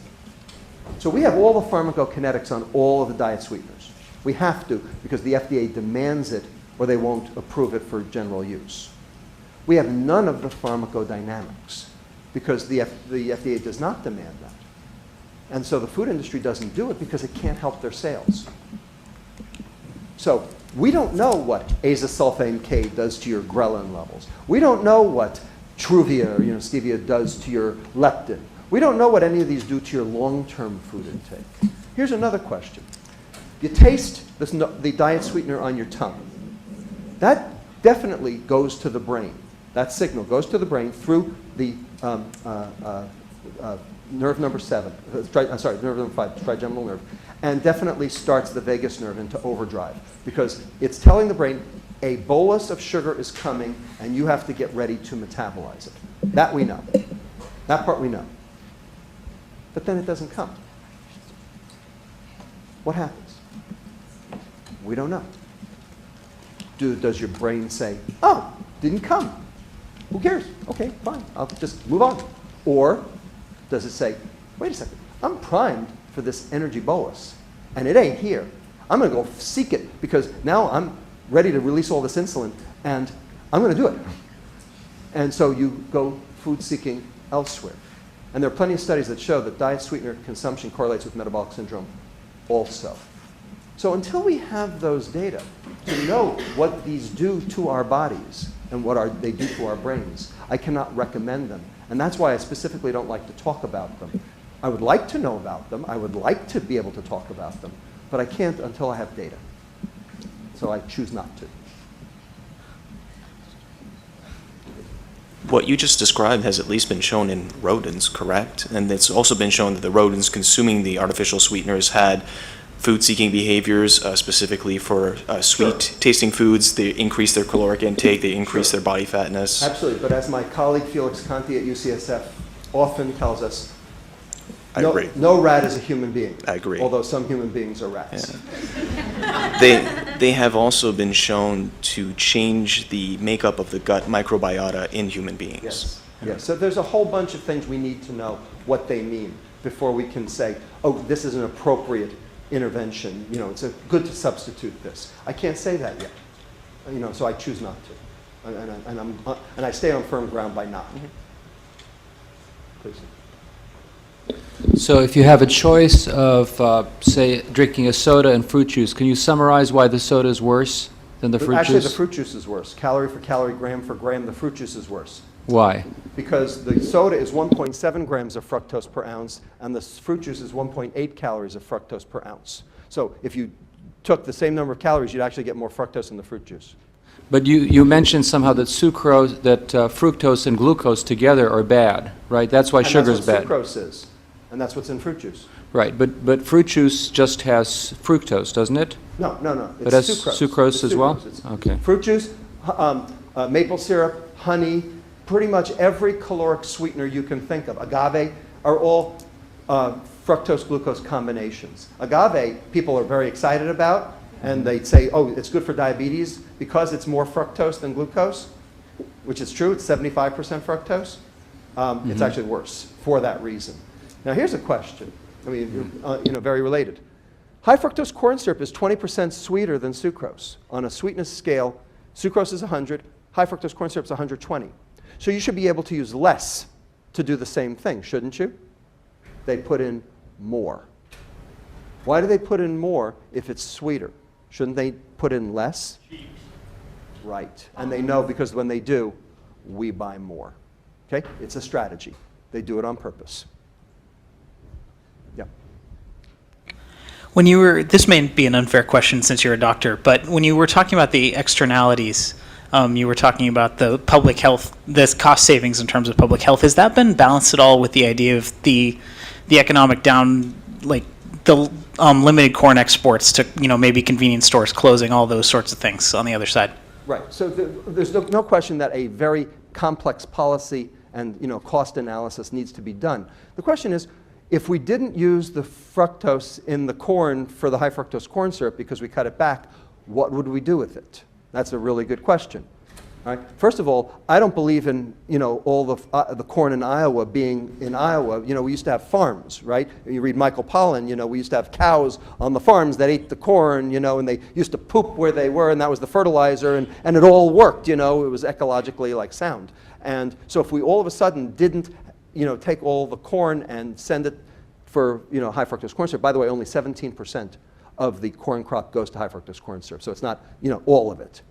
A: So we have all the pharmacokinetics on all of the diet sweeteners. We have to because the FDA demands it or they won't approve it for general use. We have none of the pharmacodynamics because the FDA does not demand that. And so the food industry doesn't do it because it can't help their sales. So we don't know what azasulfame K does to your ghrelin levels. We don't know what Truvia or stevia does to your leptin. We don't know what any of these do to your long-term food intake. Here's another question. You taste the diet sweetener on your tongue. That definitely goes to the brain. That signal goes to the brain through the nerve number 7, nerve number 5, trigeminal nerve, and definitely starts the vagus nerve into overdrive because it's telling the brain a bolus of sugar is coming and you have to get ready to metabolize it. That we know. That part we know. But then it doesn't come. What happens? We don't know. Does your brain say, oh, didn't come? Who cares? Okay, fine. I'll just move on. Or does it say, wait a second, I'm primed for this energy bolus, and it ain't here. I'm going to go seek it because now I'm ready to release all this insulin, and I'm going to do it. And so you go food seeking elsewhere. And there are plenty of studies that show that diet sweetener consumption correlates with metabolic syndrome also. So until we have those data to know what these do to our bodies and what they do to our brains, I cannot recommend them. And that's why I specifically don't like to talk about them. I would like to know about them. I would like to be able to talk about them. But I can't until I have data. So I choose not to.
I: What you just described has at least been shown in rodents, correct? And it's also been shown that the rodents consuming the artificial sweeteners had food-seeking behaviors, specifically for sweet-tasting foods. They increase their caloric intake, they increase their body fatness.
A: Absolutely, but as my colleague Felix Conti at UCSF often tells us,
I: I agree.
A: No rat is a human being.
I: I agree.
A: Although some human beings are rats.
I: Yeah. They have also been shown to change the makeup of the gut microbiota in human beings.
A: Yes. Yes. So there's a whole bunch of things we need to know what they mean before we can say, oh, this is an appropriate intervention. It's good to substitute this. I can't say that yet. So I choose not to, and I stay on firm ground by not. Please.
J: So if you have a choice of, say, drinking a soda and fruit juice, can you summarize why the soda is worse than the fruit
A: Actually,
J: juice?
A: the fruit juice is worse. Calorie for calorie, gram for gram, the fruit juice is worse.
J: Why?
A: Because the soda is 1.7 grams of fructose per ounce, and the fruit juice is 1.8 calories of fructose per ounce. So if you took the same number of calories, you'd actually get more fructose in the fruit juice.
J: But you mentioned somehow that sucrose, that fructose and glucose together are bad, right? That's why sugar is bad.
A: And that's what sucrose is, and that's what's in fruit juice.
J: Right, but fruit juice just has fructose, doesn't it?
A: No.
J: It
A: It's
J: has
A: sucrose.
J: sucrose
A: It's
J: as well?
A: It's
J: Okay.
A: Fruit juice, maple syrup, honey, pretty much every caloric sweetener you can think of, agave, are all fructose-glucose combinations. Agave, people are very excited about, and they say, oh, it's good for diabetes because it's more fructose than glucose, which is true. It's 75% fructose. It's actually worse for that reason. Now, here's a question. I mean, very related. High fructose corn syrup is 20% sweeter than sucrose. On a sweetness scale, sucrose is 100, high fructose corn syrup is 120. So you should be able to use less to do the same thing, shouldn't you? They put in more. Why do they put in more if it's sweeter? Shouldn't they put in less? Right. And they know because when they do, we buy more. Okay? It's a strategy. They do it on purpose. Yeah.
K: When you were, this may be an unfair question since you're a doctor, but when you were talking about the externalities, you were talking about the public health, the cost savings in terms of public health. Has that been balanced at all with the idea of the economic down, like the limited corn exports to, maybe convenience stores closing, all those sorts of things on the other side?
A: Right. So there's no question that a very complex policy and cost analysis needs to be done. The question is, if we didn't use the fructose in the corn for the high fructose corn syrup because we cut it back, what would we do with it? That's a really good question. All right. First of all, I don't believe in all the corn in Iowa being in Iowa. We used to have farms, right? You read Michael Pollan. We used to have cows on the farms that ate the corn, and they used to poop where they were, and that was the fertilizer, and it all worked. It was ecologically sound. And so if we all of a sudden didn't, take all the corn and send it for high fructose corn syrup. By the way, only 17% of the corn crop goes to high fructose corn syrup, so it's not all of it.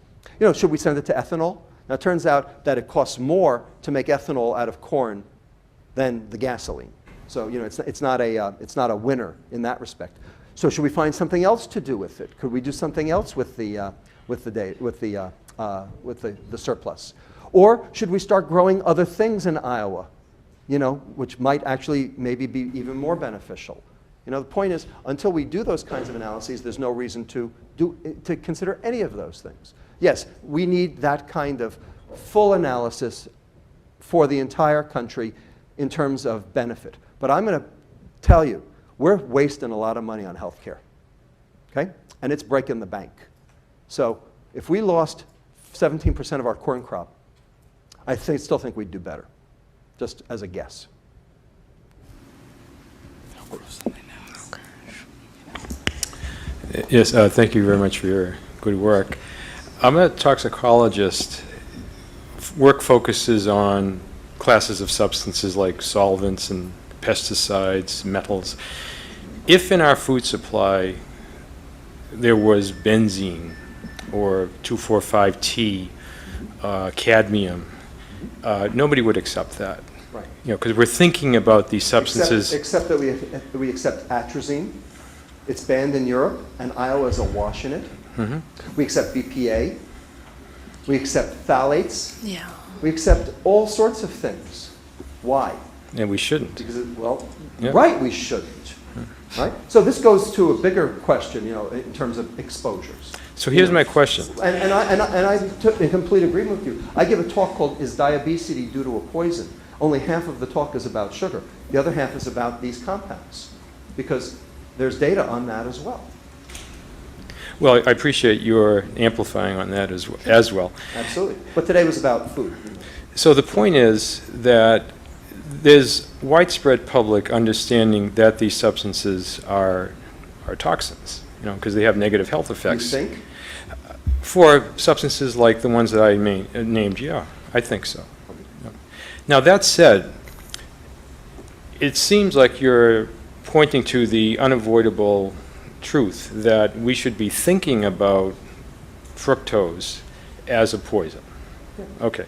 A: Should we send it to ethanol? Now, it turns out that it costs more to make ethanol out of corn than the gasoline. So, it's not a winner in that respect. So, should we find something else to do with it? Could we do something else with the surplus? Or should we start growing other things in Iowa, which might actually maybe be even more beneficial? The point is, until we do those kinds of analyses, there's no reason to consider any of those things. Yes, we need that kind of full analysis for the entire country in terms of benefit. But I'm going to tell you, we're wasting a lot of money on healthcare, okay? And it's breaking the bank. So if we lost 17% of our corn crop, I still think we'd do better, just as a guess.
L: Yes, thank you very much for your good work. I'm a toxicologist. Work focuses on classes of substances like solvents and pesticides, metals. If in our food supply there was benzene or 2,4,5-T, cadmium, nobody would accept that.
A: Right.
L: Because we're thinking about these substances.
A: Except that we accept atrazine. It's banned in Europe, and Iowa is awash in it.
L: Mm-hmm.
A: We accept BPA. We accept phthalates.
K: Yeah.
A: We accept all sorts of things. Why?
L: And we shouldn't.
A: Because,
L: Yeah.
A: Right, we shouldn't. Right? So this goes to a bigger question, in terms of exposures.
L: So here's my question.
A: And I took in complete agreement with you. I give a talk called "Is Diabetes Due to a Poison?" Only half of the talk is about sugar. The other half is about these compounds, because there's data on that as well.
L: Well, I appreciate your amplifying on that as well.
A: Absolutely. But today was about food.
L: So the point is that there's widespread public understanding that these substances are toxins, because they have negative health effects.
A: You think?
L: For substances like the ones that I named, yeah, I think so. Now, that said, it seems like you're pointing to the unavoidable truth that we should be thinking about fructose as a poison. Okay.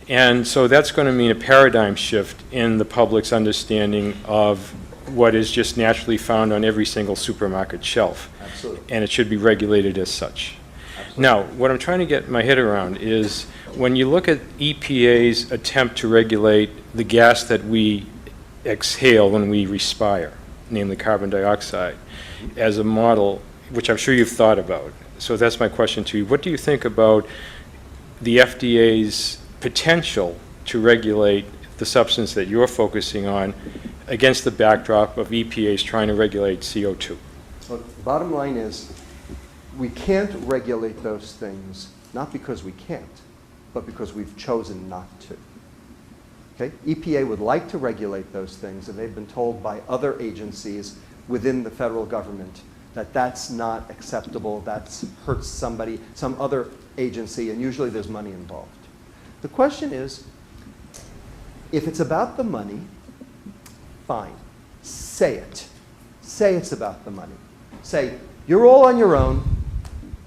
L: And so that's going to mean a paradigm shift in the public's understanding of what is just naturally found on every single supermarket shelf.
A: Absolutely.
L: And it should be regulated as such.
A: Absolutely.
L: Now, what I'm trying to get my head around is when you look at EPA's attempt to regulate the gas that we exhale when we respire, namely carbon dioxide, as a model, which I'm sure you've thought about. So that's my question to you. What do you think about the FDA's potential to regulate the substance that you're focusing on against the backdrop of EPA's trying to regulate CO2?
A: Look, the bottom line is, we can't regulate those things, not because we can't, but because we've chosen not to. Okay? EPA would like to regulate those things, and they've been told by other agencies within the federal government that that's not acceptable, that hurts somebody, some other agency, and usually there's money involved. The question is, if it's about the money, fine, say it. Say it's about the money. Say, you're all on your own,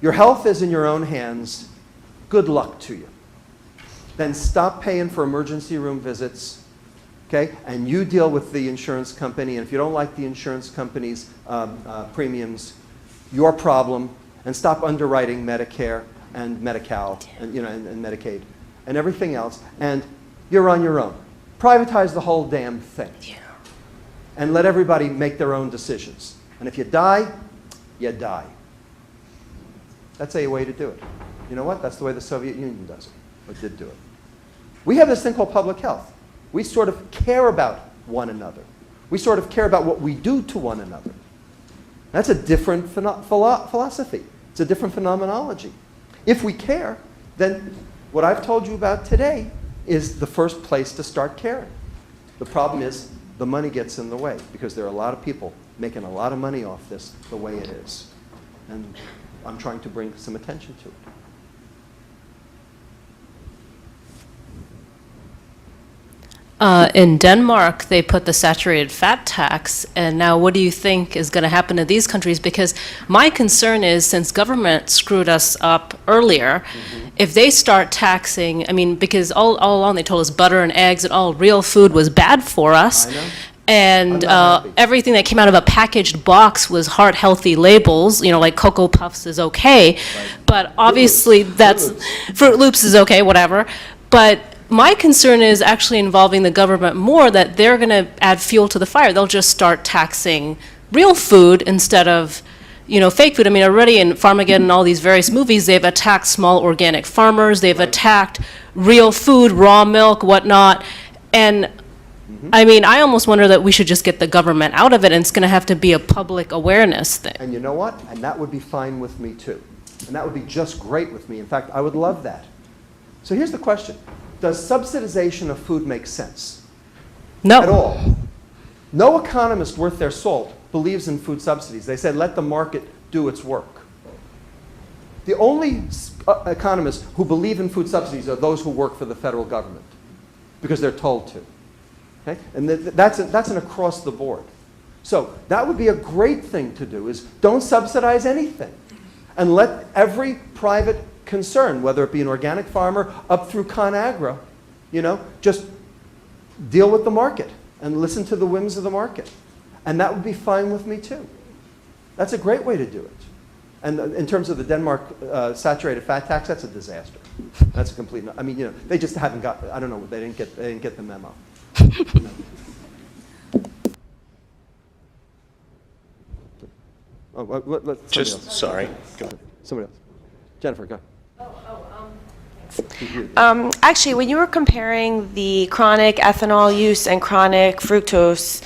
A: your health is in your own hands, good luck to you. Then stop paying for emergency room visits, okay? And you deal with the insurance company, and if you don't like the insurance company's premiums, your problem, and stop underwriting Medicare and Medi-Cal and, and Medicaid and everything else, and you're on your own. Privatize the whole damn thing. Yeah. And let everybody make their own decisions. And if you die, you die. That's a way to do it. You know what? That's the way the Soviet Union does it, or did do it. We have this thing called public health. We sort of care about one another. We sort of care about what we do to one another. That's a different philosophy. It's a different phenomenology. If we care, then what I've told you about today is the first place to start caring. The problem is the money gets in the way, because there are a lot of people making a lot of money off this the way it is. And I'm trying to bring some attention to it.
D: In Denmark, they put the saturated fat tax, and now what do you think is going to happen to these countries? Because my concern is, since government screwed us up earlier, if they start taxing, I mean, because all along they told us butter and eggs and all real food was bad for us.
A: I know.
D: And everything that came out of a packaged box was heart-healthy labels, like Cocoa Puffs is okay, but obviously Fruit Loops is okay, whatever. But my concern is actually involving the government more, that they're going to add fuel to the fire. They'll just start taxing real food instead of, fake food. I mean, already in Farmageddon and all these various movies, they've attacked small organic farmers. They've attacked real food, raw milk, whatnot. And I mean, I almost wonder that we should just get the government out of it, and it's going to have to be a public awareness thing.
A: And you know what? And that would be fine with me too. And that would be just great with me. In fact, I would love that. So here's the question. Does subsidization of food make sense?
D: No.
A: At all. No economist worth their salt believes in food subsidies. They said, let the market do its work. The only economists who believe in food subsidies are those who work for the federal government, because they're told to. Okay? And that's an across the board. So that would be a great thing to do, is don't subsidize anything. And let every private concern, whether it be an organic farmer up through ConAgra, just deal with the market and listen to the whims of the market. And that would be fine with me too. That's a great way to do it. And in terms of the Denmark saturated fat tax, that's a disaster. That's a complete, I mean, they just haven't got, I don't know, they didn't get the memo.
I: Sorry. Go.
A: Somebody else. Jennifer, go.
M: Actually, when you were comparing the chronic ethanol use and chronic fructose,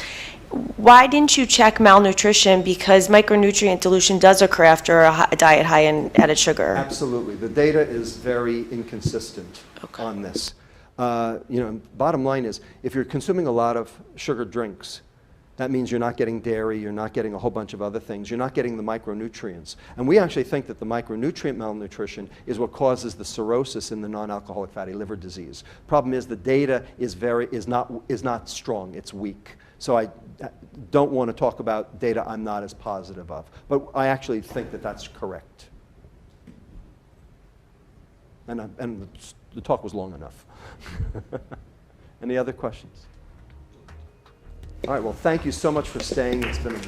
M: why didn't you check malnutrition? Because micronutrient dilution does occur after a diet high in added sugar.
A: Absolutely. The data is very inconsistent on this. Bottom line is, if you're consuming a lot of sugar drinks, that means you're not getting dairy, you're not getting a whole bunch of other things, you're not getting the micronutrients. And we actually think that the micronutrient malnutrition is what causes the cirrhosis in the non-alcoholic fatty liver disease. Problem is, the data is not strong, it's weak. So I don't want to talk about data I'm not as positive of. But I actually think that that's correct. And the talk was long enough. Any other questions? All right, well, thank you so much for staying. It's been a